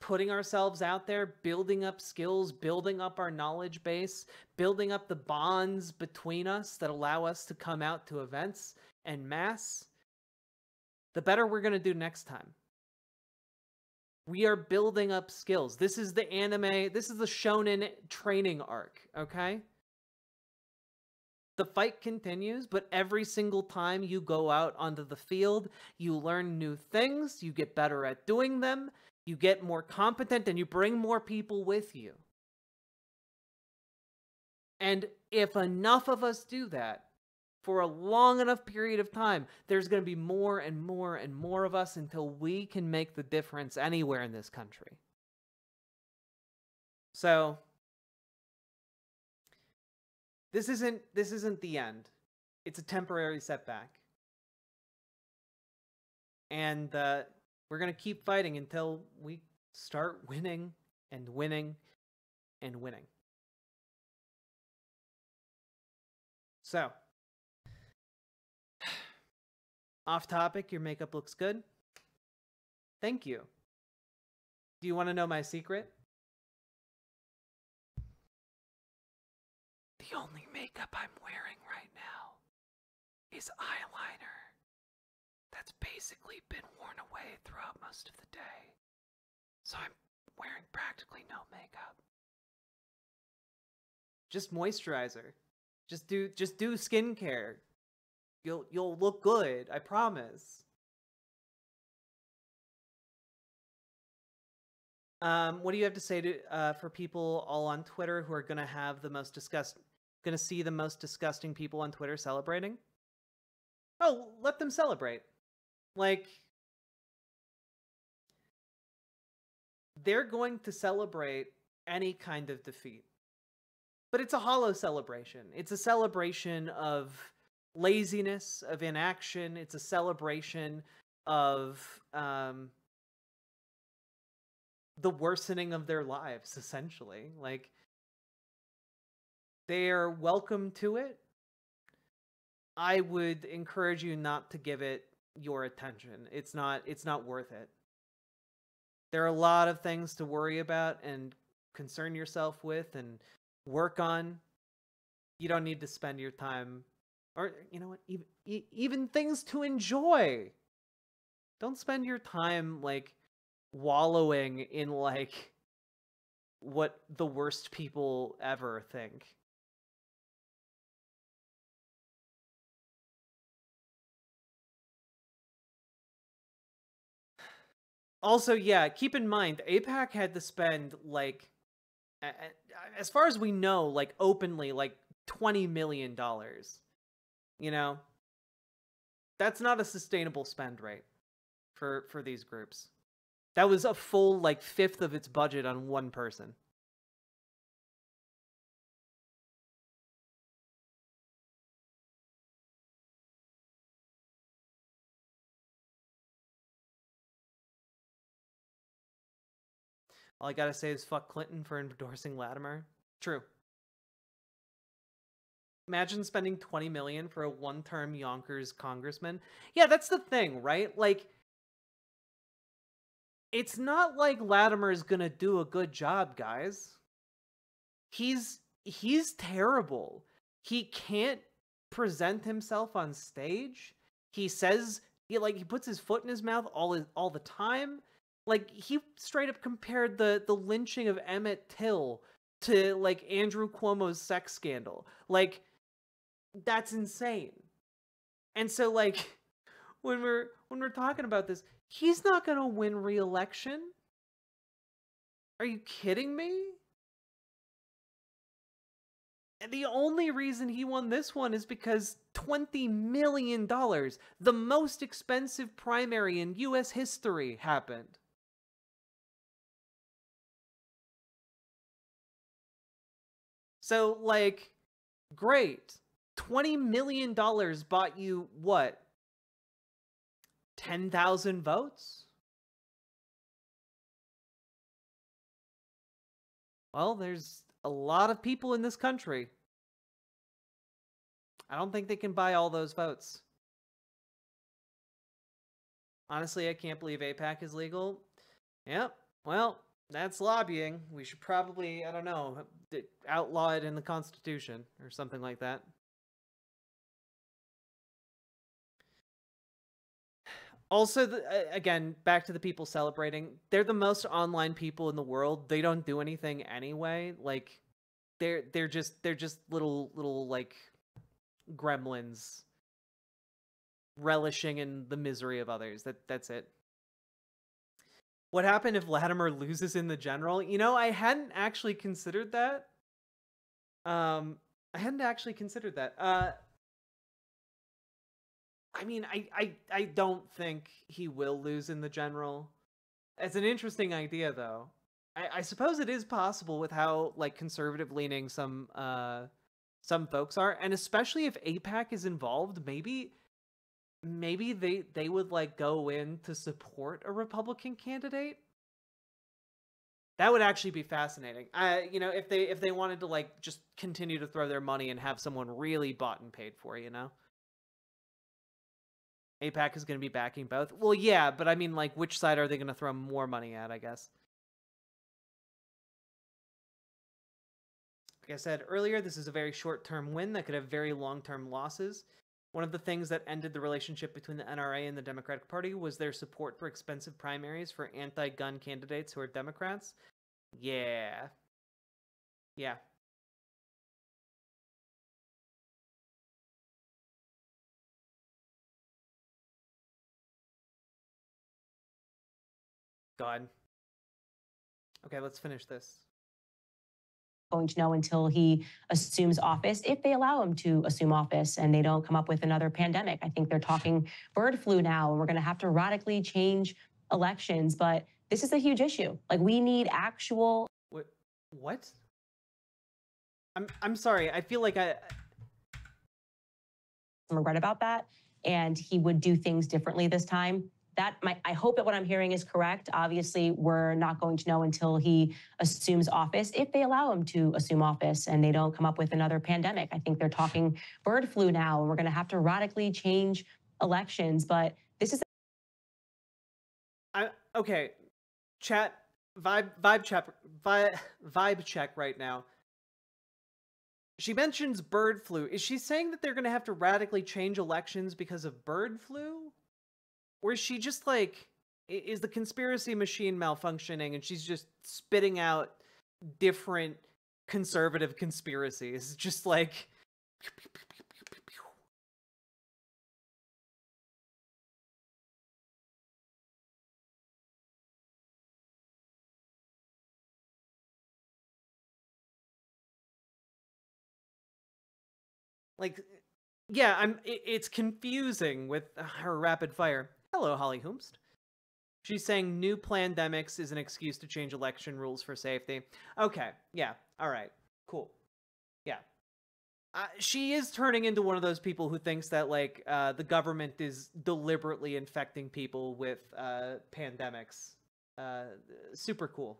putting ourselves out there, building up skills, building up our knowledge base, building up the bonds between us that allow us to come out to events en masse, the better we're going to do next time. We are building up skills. This is the anime, this is the shonen training arc, okay? The fight continues, but every single time you go out onto the field, you learn new things, you get better at doing them, you get more competent, and you bring more people with you. And if enough of us do that, for a long enough period of time, there's going to be more and more and more of us until we can make the difference anywhere in this country. So, this isn't the end. It's a temporary setback. And we're going to keep fighting until we start winning and winning and winning. So, off topic, your makeup looks good. Thank you. Do you want to know my secret? The only makeup I'm wearing right now is eyeliner that's basically been worn away throughout most of the day. So I'm wearing practically no makeup. Just moisturizer. Just do skincare. You'll look good, I promise. What do you have to say to for people all on Twitter who are gonna see the most disgusting people on Twitter celebrating? Oh, let them celebrate. Like, they're going to celebrate any kind of defeat. But it's a hollow celebration. It's a celebration of laziness, of inaction. It's a celebration of the worsening of their lives, essentially. Like, they are welcome to it. I would encourage you not to give it your attention. It's not worth it. There are a lot of things to worry about and concern yourself with and work on. You don't need to spend your time, or you know what, even things to enjoy. Don't spend your time like wallowing in like what the worst people ever think. Also, yeah, keep in mind, AIPAC had to spend, like, as far as we know, like, openly, like, $20 million. You know? That's not a sustainable spend rate for these groups. That was a full, like, fifth of its budget on one person. All I gotta say is fuck Clinton for endorsing Latimer. True. Imagine spending $20 million for a one-term Yonkers congressman. Yeah, that's the thing, right? Like, it's not like Latimer's gonna do a good job, guys. He's terrible. He can't present himself on stage. He says he puts his foot in his mouth all the time. Like, he straight up compared the lynching of Emmett Till to, like, Andrew Cuomo's sex scandal. Like, that's insane. And so, like, when we're talking about this, he's not going to win re-election. Are you kidding me? And the only reason he won this one is because $20 million, the most expensive primary in US history, happened. So, like, great. $20 million bought you, what? 10,000 votes? Well, there's a lot of people in this country. I don't think they can buy all those votes. Honestly, I can't believe AIPAC is legal. Yep, well, that's lobbying. We should probably, I don't know, outlaw it in the Constitution or something like that. Also, again, back to the people celebrating. They're the most online people in the world. They don't do anything anyway. Like, they're just little like gremlins relishing in the misery of others. That's it. What happened if Latimer loses in the general? You know, I hadn't actually considered that. I mean, I don't think he will lose in the general. It's an interesting idea, though. I suppose it is possible with how, like, conservative leaning some folks are, and especially if AIPAC is involved, maybe they would, like, go in to support a Republican candidate. That would actually be fascinating. You know, if they wanted to, like, just continue to throw their money and have someone really bought and paid for, you know? AIPAC is going to be backing both. Well, yeah, but I mean, like, which side are they going to throw more money at, I guess? Like I said earlier, this is a very short-term win that could have very long-term losses. One of the things that ended the relationship between the NRA and the Democratic Party was their support for expensive primaries for anti-gun candidates who are Democrats. Yeah. Yeah. God. Okay, let's finish this. Going to know until he assumes office, if they allow him to assume office and they don't come up with another pandemic. I think they're talking bird flu now, and we're going to have to radically change elections. But this is a huge issue. Like, we need actual. What? I'm sorry. I feel like regret about that, and he would do things differently this time. I hope that what I'm hearing is correct. Obviously, we're not going to know until he assumes office, if they allow him to assume office and they don't come up with another pandemic. I think they're talking bird flu now, and we're going to have to radically change elections. But this is. Okay, chat, vibe check right now. She mentions bird flu. Is she saying that they're going to have to radically change elections because of bird flu? Or is she just like, is the conspiracy machine malfunctioning and she's just spitting out different conservative conspiracies? Just like... Like, yeah, it's confusing with her rapid fire. Hello, Holly Hoomst. She's saying new plandemics is an excuse to change election rules for safety. Okay, yeah, all right, cool. Yeah. She is turning into one of those people who thinks that, like, the government is deliberately infecting people with pandemics. Super cool.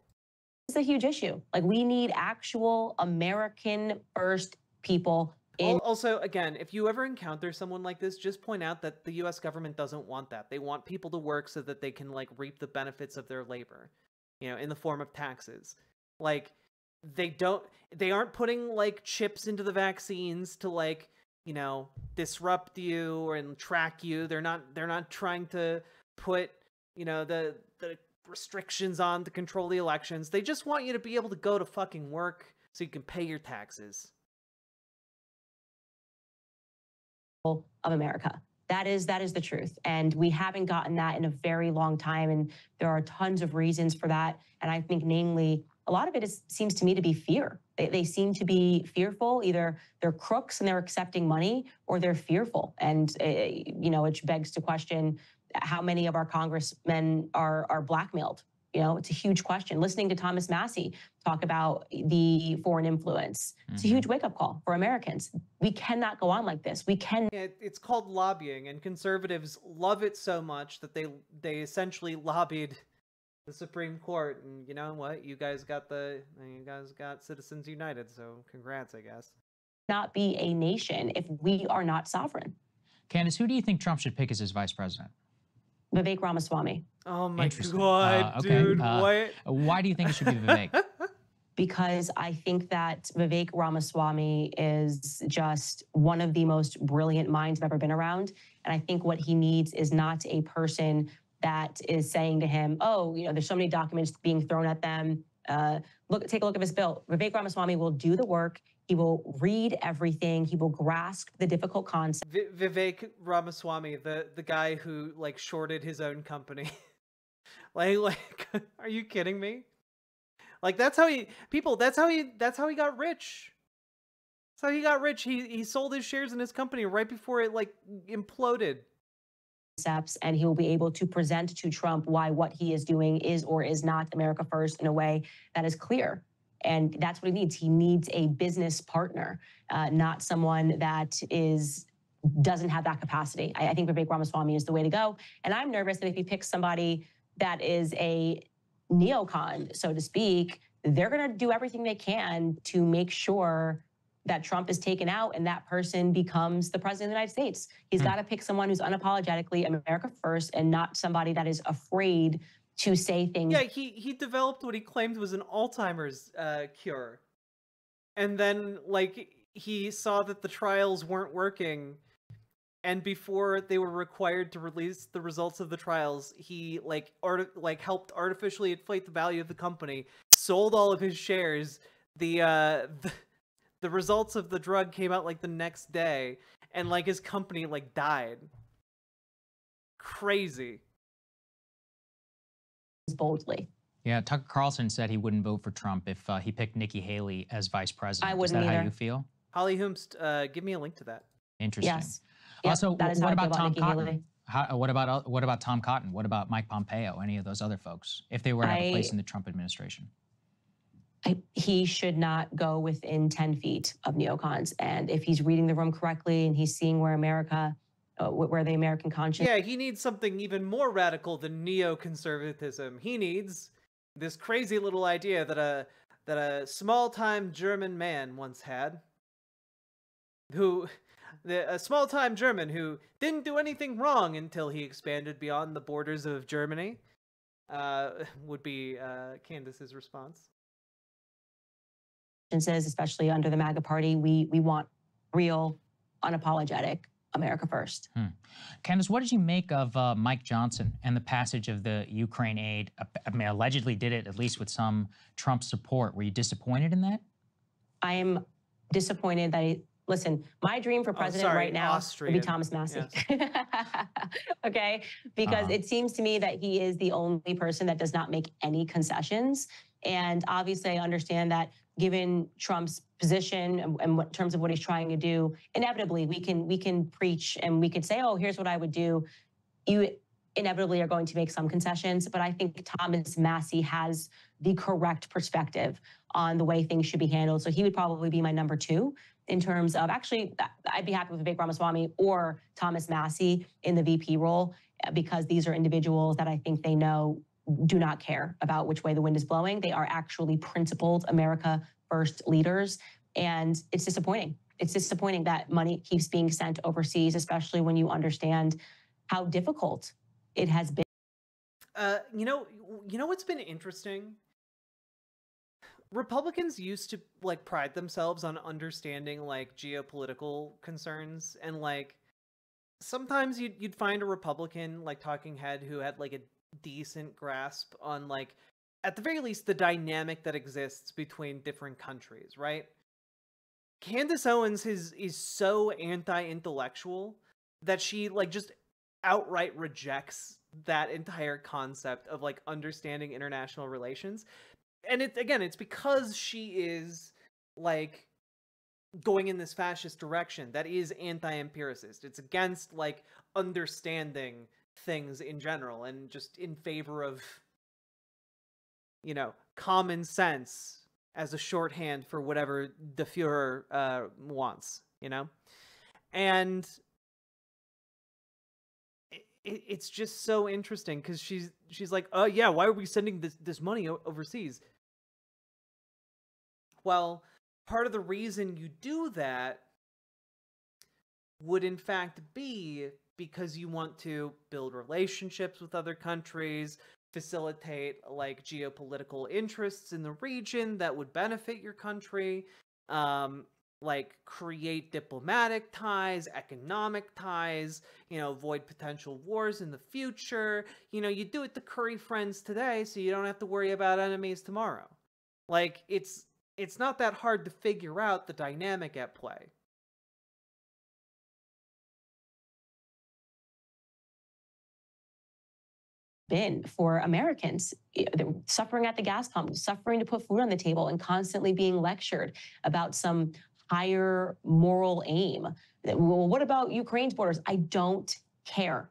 It's a huge issue. Like, we need actual American first people. Also, again, if you ever encounter someone like this, just point out that the US government doesn't want that. They want people to work so that they can, like, reap the benefits of their labor, you know, in the form of taxes. Like, they aren't putting, like, chips into the vaccines to, like, you know, disrupt you and track you. They're not trying to put, you know, the restrictions on to control the elections. They just want you to be able to go to fucking work so you can pay your taxes. Of America. That is the truth. And we haven't gotten that in a very long time. And there are tons of reasons for that. And I think namely, a lot of it seems to me to be fear. They seem to be fearful. Either they're crooks and they're accepting money, or they're fearful. And, it begs to question how many of our congressmen are blackmailed. It's a huge question. Listening to Thomas Massey talk about the foreign influence, it's a huge wake-up call for Americans. We cannot go on like this. It's called lobbying, and conservatives love it so much that they essentially lobbied the Supreme Court. And you know what? You guys got Citizens United, so congrats, I guess. Not be a nation if we are not sovereign. Candace, who do you think Trump should pick as his vice president? Vivek Ramaswamy. Oh my God, dude, what? Why do you think it should be Vivek? Because I think that Vivek Ramaswamy is just one of the most brilliant minds I've ever been around. And I think what he needs is not a person that is saying to him, oh, there's so many documents being thrown at them. Take a look at this bill. Vivek Ramaswamy will do the work. He will read everything. He will grasp the difficult concepts. Vivek Ramaswamy, the guy who shorted his own company. like, are you kidding me? That's how he got rich. That's how he got rich. He sold his shares in his company right before it imploded. And he will be able to present to Trump why what he is doing is or is not America first in a way that is clear. And that's what he needs. He needs a business partner, not someone that doesn't have that capacity. I think Vivek Ramaswamy is the way to go. And I'm nervous that if he picks somebody that is a neocon, so to speak, they're going to do everything they can to make sure that Trump is taken out and that person becomes the president of the United States. He's got to pick someone who's unapologetically America first and not somebody that is afraid to say things. Yeah, he developed what he claimed was an Alzheimer's cure. And then, he saw that the trials weren't working. And before they were required to release the results of the trials, he, helped artificially inflate the value of the company, sold all of his shares. The results of the drug came out, the next day. And, his company, died. Crazy. Boldly. Yeah, Tucker Carlson said he wouldn't vote for Trump if he picked Nikki Haley as vice president. I wouldn't Is that either. how you feel? Holly Humst, give me a link to that. Interesting. Yes. Yep, Also, that is what how I feel about Tom Nikki Cotton? Haley. What about Tom Cotton? What about Mike Pompeo? Any of those other folks, if they were to have a place in the Trump administration? He should not go within 10 feet of neocons. And if he's reading the room correctly and he's seeing where the American conscience... Yeah, he needs something even more radical than neoconservatism. He needs this crazy little idea that a small-time German man once had, a small-time German who didn't do anything wrong until he expanded beyond the borders of Germany, would be Candace's response. Especially under the MAGA party, we want real, unapologetic America first. Candace, what did you make of Mike Johnson and the passage of the Ukraine aid? I mean, allegedly did it, at least with some Trump support. Were you disappointed in that? I am disappointed that listen, my dream for president right now would be Thomas Massey. Yes. Okay? Because it seems to me that he is the only person that does not make any concessions. And obviously, I understand that given Trump's position and in terms of what he's trying to do, inevitably we can preach and we could say, oh, here's what I would do. You inevitably are going to make some concessions, but I think Thomas Massey has the correct perspective on the way things should be handled. So he would probably be my number two in terms of, actually, I'd be happy with Vivek Ramaswamy or Thomas Massey in the VP role, because these are individuals that I think they know do not care about which way the wind is blowing. They are actually principled America first leaders. And it's disappointing. It's disappointing that money keeps being sent overseas, especially when you understand how difficult it has been. You know what's been interesting? Republicans used to pride themselves on understanding geopolitical concerns, and sometimes you'd find a Republican talking head who had a decent grasp on at the very least the dynamic that exists between different countries, right? Candace Owens is so anti-intellectual that she like just outright rejects that entire concept of like understanding international relations. And it's because she is like going in this fascist direction that is anti-empiricist. It's against like understanding things in general and just in favor of, you know, common sense as a shorthand for whatever the Führer wants, you know? And it's just so interesting because she's like, oh yeah, why are we sending this money overseas? Well, part of the reason you do that would in fact be because you want to build relationships with other countries, facilitate like geopolitical interests in the region that would benefit your country, like create diplomatic ties, economic ties, you know, avoid potential wars in the future. You know, you do it to curry friends today so you don't have to worry about enemies tomorrow. Like, it's not that hard to figure out the dynamic at play. Been for Americans suffering at the gas pump, suffering to put food on the table, and constantly being lectured about some higher moral aim. Well, what about Ukraine's borders? I don't care.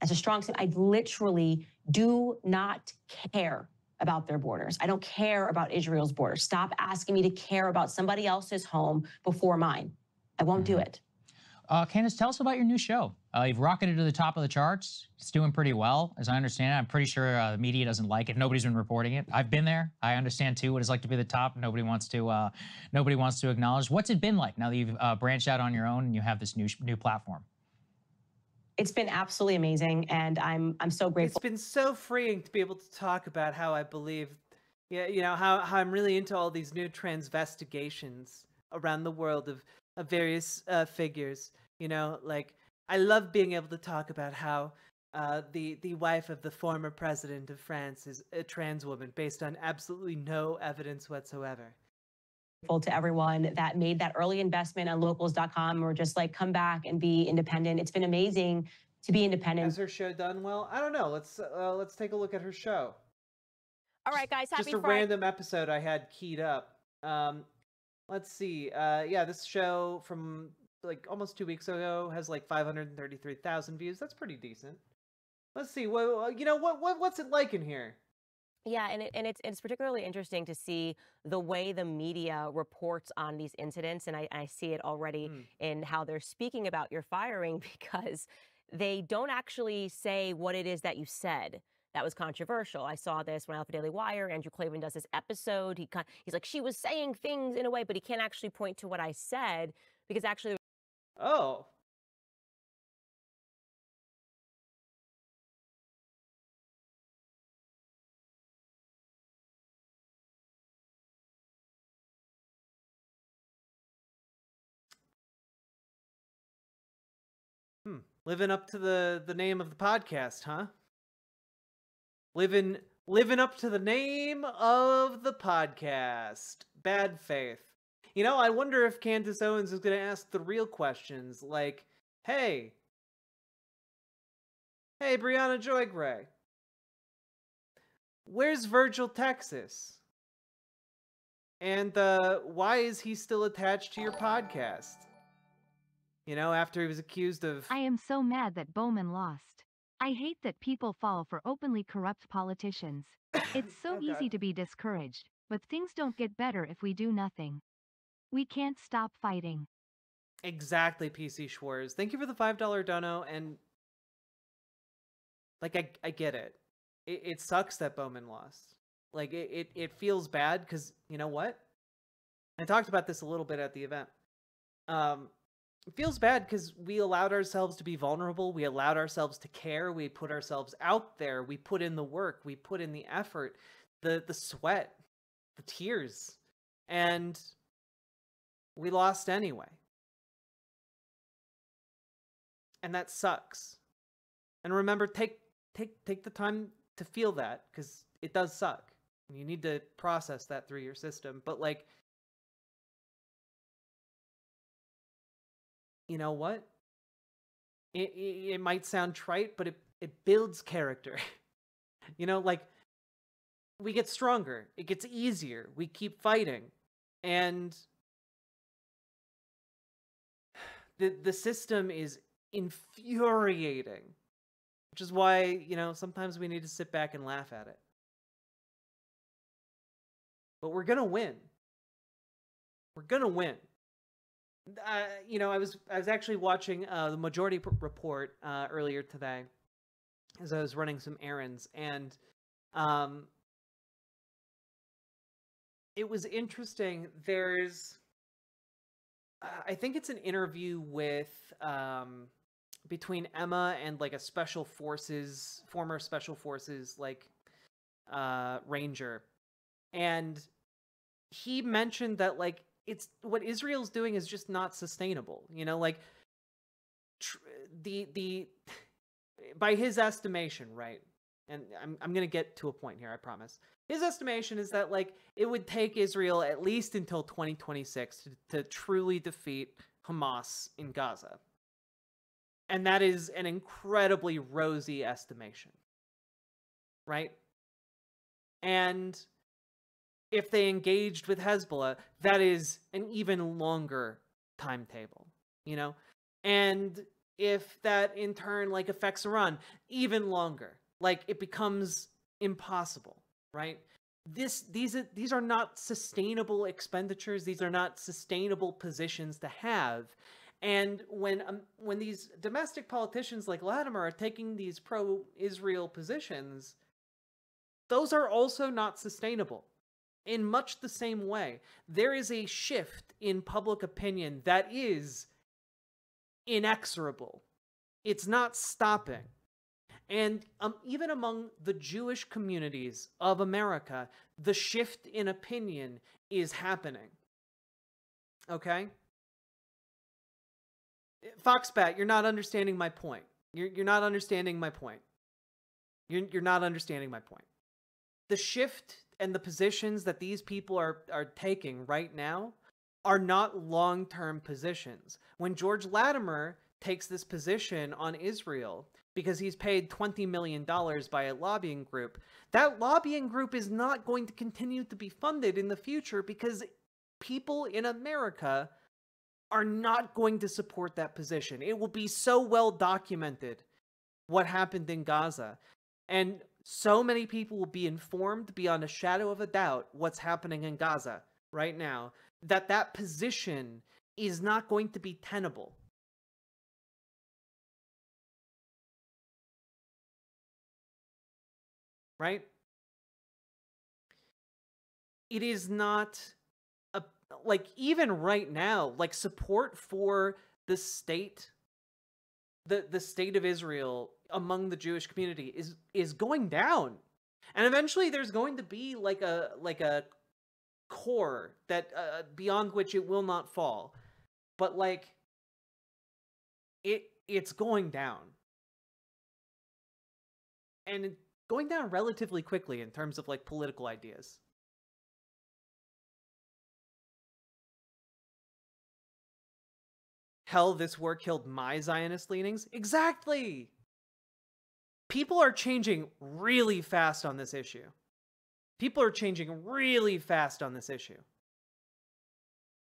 That's a strong statement. I literally do not care about their borders. I don't care about Israel's borders. Stop asking me to care about somebody else's home before mine. I won't do it. Candace, tell us about your new show. You've rocketed to the top of the charts. It's doing pretty well, as I understand it. I'm pretty sure the media doesn't like it. Nobody's been reporting it. I've been there. I understand too what it's like to be the top. Nobody wants to acknowledge. What's it been like now that you've branched out on your own and you have this new platform? It's been absolutely amazing, and I'm so grateful. It's been so freeing to be able to talk about how I believe, yeah, you know, how I'm really into all these new transvestigations around the world of various figures. You know, like I love being able to talk about how the wife of the former president of France is a trans woman based on absolutely no evidence whatsoever. To everyone that made that early investment on locals.com or just like come back and be independent. It's been amazing to be independent. Has her show done well? I don't know. Let's take a look at her show. All right, guys. Happy just a Friday. Random episode I had keyed up. Let's see. Yeah, this show from like almost 2 weeks ago has like 533,000 views. That's pretty decent. Let's see. Well, you know what's it like in here? Yeah, and it's particularly interesting to see the way the media reports on these incidents, and I see it already in how they're speaking about your firing, because they don't actually say what it is that you said that was controversial. I saw this when I left the Daily Wire. Andrew Klavan does this episode. He's like, she was saying things in a way, but he can't actually point to what I said, because actually... Oh. Living up to the name of the podcast, huh? Living up to the name of the podcast. Bad faith. You know, I wonder if Candace Owens is going to ask the real questions, like, hey, Brianna Joy Gray, where's Virgil Texas? And why is he still attached to your podcast? You know, after he was accused of... I am so mad that Bowman lost. I hate that people fall for openly corrupt politicians. It's so easy to be discouraged, but things don't get better if we do nothing. We can't stop fighting. Exactly, PC Schwartz. Thank you for the $5 dono, and... like, I get it. It sucks that Bowman lost. Like, it feels bad, because, you know what? I talked about this a little bit at the event. It feels bad because we allowed ourselves to be vulnerable. We allowed ourselves to care. We put ourselves out there. We put in the work. We put in the effort, the sweat, the tears, and we lost anyway. And that sucks. And remember, take the time to feel that, because it does suck. You need to process that through your system. But like, you know what? it might sound trite, but it builds character. You know, like, we get stronger. It gets easier. We keep fighting. And the system is infuriating, which is why, you know, sometimes we need to sit back and laugh at it. But we're gonna win. We're gonna win. You know, I was actually watching the Majority Report earlier today as I was running some errands, and it was interesting. There's, I think it's an interview with between Emma and like a former special forces like ranger, and he mentioned that like it's what Israel's doing is just not sustainable. You know, like the by his estimation, right? And I'm gonna get to a point here, I promise. His estimation is that like it would take Israel at least until 2026 to truly defeat Hamas in Gaza. And that is an incredibly rosy estimation, right? And if they engaged with Hezbollah, that is an even longer timetable, you know? And if that in turn like affects Iran, even longer. Like it becomes impossible, right? These are not sustainable expenditures. These are not sustainable positions to have. And when these domestic politicians like Latimer are taking these pro-Israel positions, those are also not sustainable. In much the same way, there is a shift in public opinion that is inexorable. It's not stopping. And even among the Jewish communities of America, the shift in opinion is happening. Okay? Foxbat, you're not understanding my point. You're not understanding my point. You're not understanding my point. The shift and the positions that these people are taking right now are not long-term positions. When George Latimer takes this position on Israel because he's paid $20 million by a lobbying group, that lobbying group is not going to continue to be funded in the future because people in America are not going to support that position. It will be so well documented what happened in Gaza. And so many people will be informed beyond a shadow of a doubt what's happening in Gaza right now, that position is not going to be tenable. Right? It is not like even right now, like support for the state, the state of Israel among the Jewish community is going down. And eventually there's going to be like a core that beyond which it will not fall. But like it's going down. And going down relatively quickly in terms of like political ideas. Hell, this war killed my Zionist leanings? Exactly! People are changing really fast on this issue. People are changing really fast on this issue.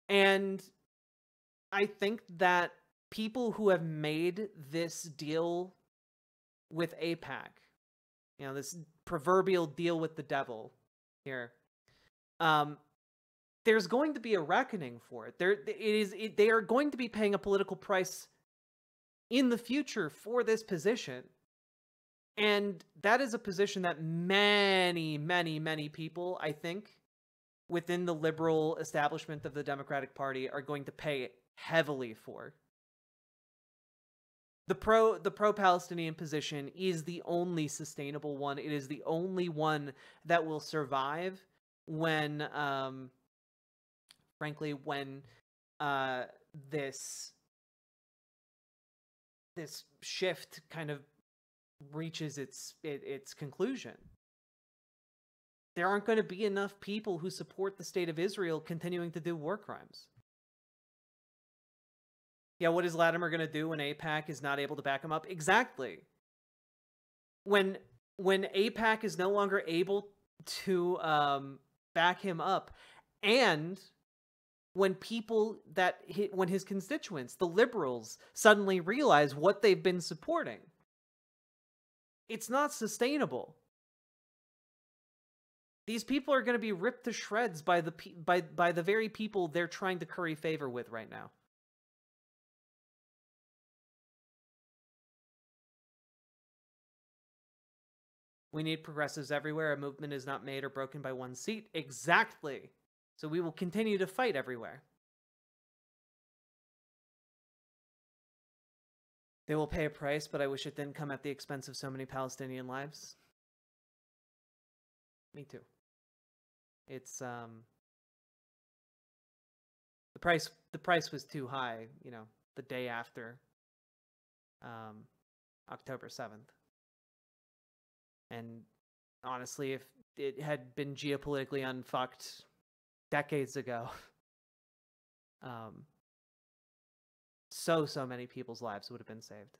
And I think that people who have made this deal with AIPAC, you know, this proverbial deal with the devil here, there's going to be a reckoning for it. They are going to be paying a political price in the future for this position. And that is a position that many, many, many people, I think, within the liberal establishment of the Democratic Party are going to pay heavily for. The pro-Palestinian position is the only sustainable one. It is the only one that will survive when, frankly, when this shift kind of reaches its conclusion. There aren't going to be enough people who support the state of Israel continuing to do war crimes. Yeah, what is Latimer going to do when AIPAC is not able to back him up? Exactly. When AIPAC is no longer able to back him up, and when when his constituents, the liberals, suddenly realize what they've been supporting, it's not sustainable. These people are going to be ripped to shreds by the very people they're trying to curry favor with right now. We need progressives everywhere. A movement is not made or broken by one seat. Exactly. So we will continue to fight everywhere. They will pay a price, but I wish it didn't come at the expense of so many Palestinian lives. Me too. It's the price was too high, you know, the day after October 7th. And honestly, if it had been geopolitically unfucked decades ago, so many people's lives would have been saved.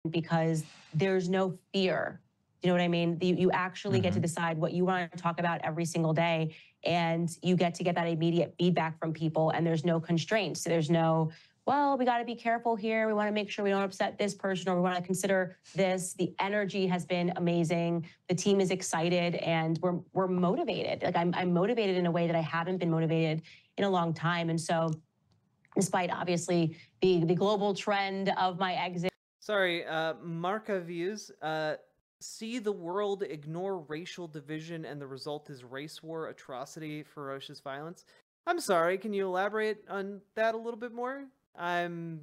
Because there's no fear. You know what I mean? You actually get to decide what you want to talk about every single day, and you get to get that immediate feedback from people, and there's no constraints. There's no, well, we got to be careful here. We want to make sure we don't upset this person, or we want to consider this. The energy has been amazing. The team is excited, and we're motivated. Like I'm motivated in a way that I haven't been motivated in a long time. And so despite obviously the global trend of my exit. Sorry, Marca views. See the world ignore racial division and the result is race war, atrocity, ferocious violence. I'm sorry, can you elaborate on that a little bit more? I'm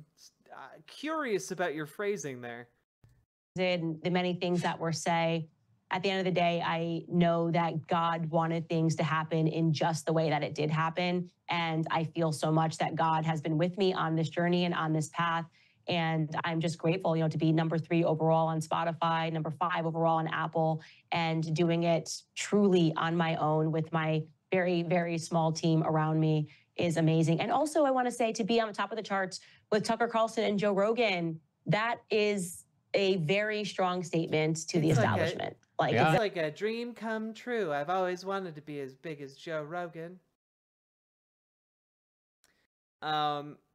curious about your phrasing there. The many things that were said. At the end of the day, I know that God wanted things to happen in just the way that it did happen. And I feel so much that God has been with me on this journey and on this path. And I'm just grateful, you know, to be number 3 overall on Spotify, number 5 overall on Apple, and doing it truly on my own with my very, very small team around me is amazing. And also, I want to say, to be on the top of the charts with Tucker Carlson and Joe Rogan, that is a very strong statement to the establishment. It's like a dream come true. I've always wanted to be as big as Joe Rogan.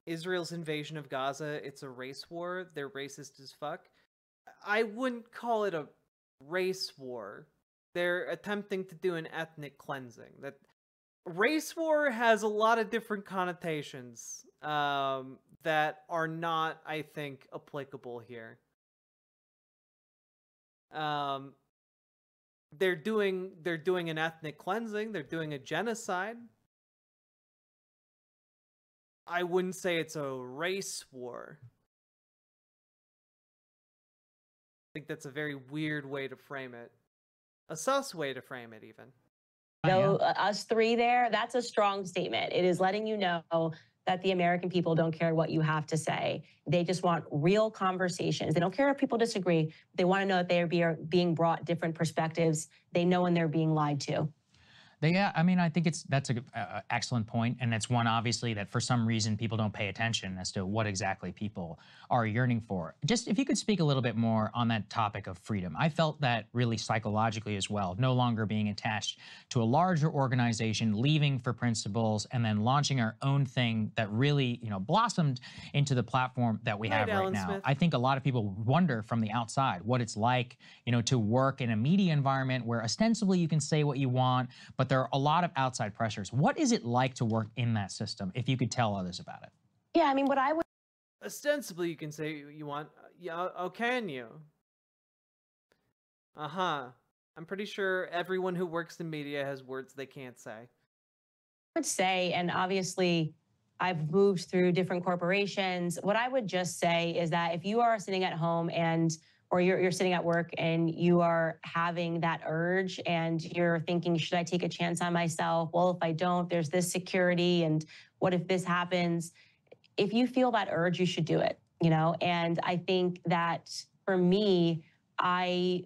Israel's invasion of Gaza, it's a race war. They're racist as fuck. I wouldn't call it a race war. They're attempting to do an ethnic cleansing. That race war has a lot of different connotations that are not, I think, applicable here. They're doing an ethnic cleansing. They're doing a genocide. I wouldn't say it's a race war. I think that's a very weird way to frame it. A sus way to frame it, even. No, us 3 there, that's a strong statement. It is letting you know that the American people don't care what you have to say. They just want real conversations. They don't care if people disagree. They want to know that they are being brought different perspectives. They know when they're being lied to. Yeah, I mean, I think that's an excellent point, and it's one, obviously, that for some reason people don't pay attention as to what exactly people are yearning for. Just if you could speak a little bit more on that topic of freedom. I felt that really psychologically as well, no longer being attached to a larger organization, leaving for principles, and then launching our own thing that really, you know, blossomed into the platform that we have right now. I think a lot of people wonder from the outside what it's like, you know, to work in a media environment where ostensibly you can say what you want, but there are a lot of outside pressures. What is it like to work in that system, if you could tell others about it? Yeah, I mean, what I would... Ostensibly, you can say you want... Yeah, oh, can you? Uh-huh. I'm pretty sure everyone who works in media has words they can't say. I would say, and obviously, I've moved through different corporations. What I would just say is that if you are sitting at home or you're sitting at work and you are having that urge and you're thinking, should I take a chance on myself? Well, if I don't, there's this security, and what if this happens? If you feel that urge, you should do it. you know? And I think that for me, I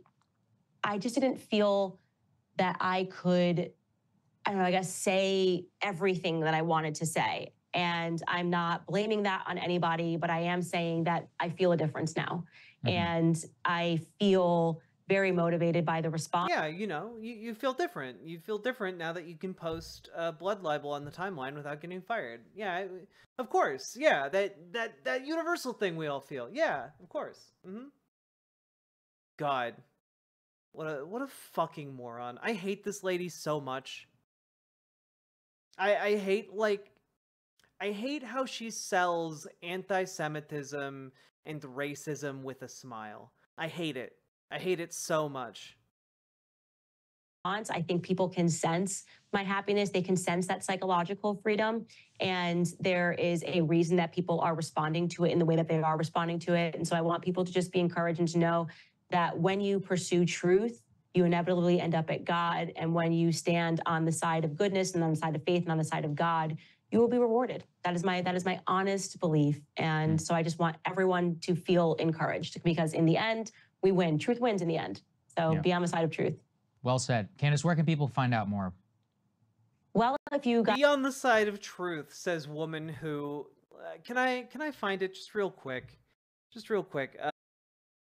just didn't feel that I could, I don't know, I guess, say everything that I wanted to say. And I'm not blaming that on anybody, but I am saying that I feel a difference now. And I feel very motivated by the response. Yeah, you know, you feel different. You feel different now that you can post blood libel on the timeline without getting fired. Yeah, of course. Yeah, that universal thing we all feel. Yeah, of course. God, what a fucking moron. I hate this lady so much. I hate, like, I hate how she sells anti-Semitism and racism with a smile. I hate it. I hate it so much. I think people can sense my happiness. They can sense that psychological freedom. And there is a reason that people are responding to it in the way that they are responding to it. And so I want people to just be encouraged and to know that when you pursue truth, you inevitably end up at God. And when you stand on the side of goodness and on the side of faith and on the side of God, you will be rewarded. That is my honest belief. And so I just want everyone to feel encouraged, because in the end, we win. Truth wins in the end. So be on the side of truth. Well said. Candace, where can people find out more? Well, if you Be on the side of truth, says woman who... can I find it just real quick? Just real quick.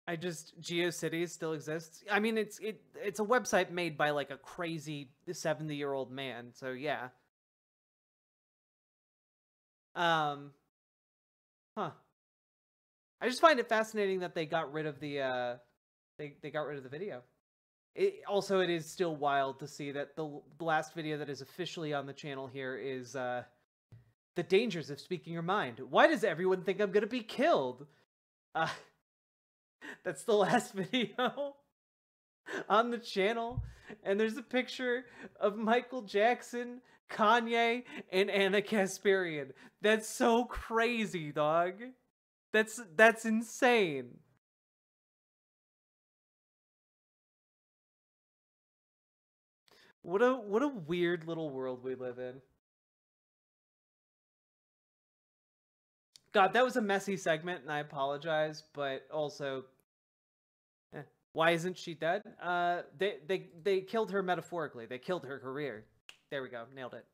GeoCities still exists. I mean, it's a website made by, like, a crazy 70-year-old man, so yeah. Huh. I just find it fascinating that they got rid of the, they got rid of the video. Also, it is still wild to see that the last video that is officially on the channel here is, the dangers of speaking your mind. Why does everyone think I'm gonna be killed? That's the last video on the channel. And there's a picture of Michael Jackson, Kanye, and Anna Kasparian. That's so crazy, dog. That's insane. What a weird little world we live in. God, that was a messy segment, and I apologize, but also, why isn't she dead? They killed her metaphorically. They killed her career. There we go. Nailed it.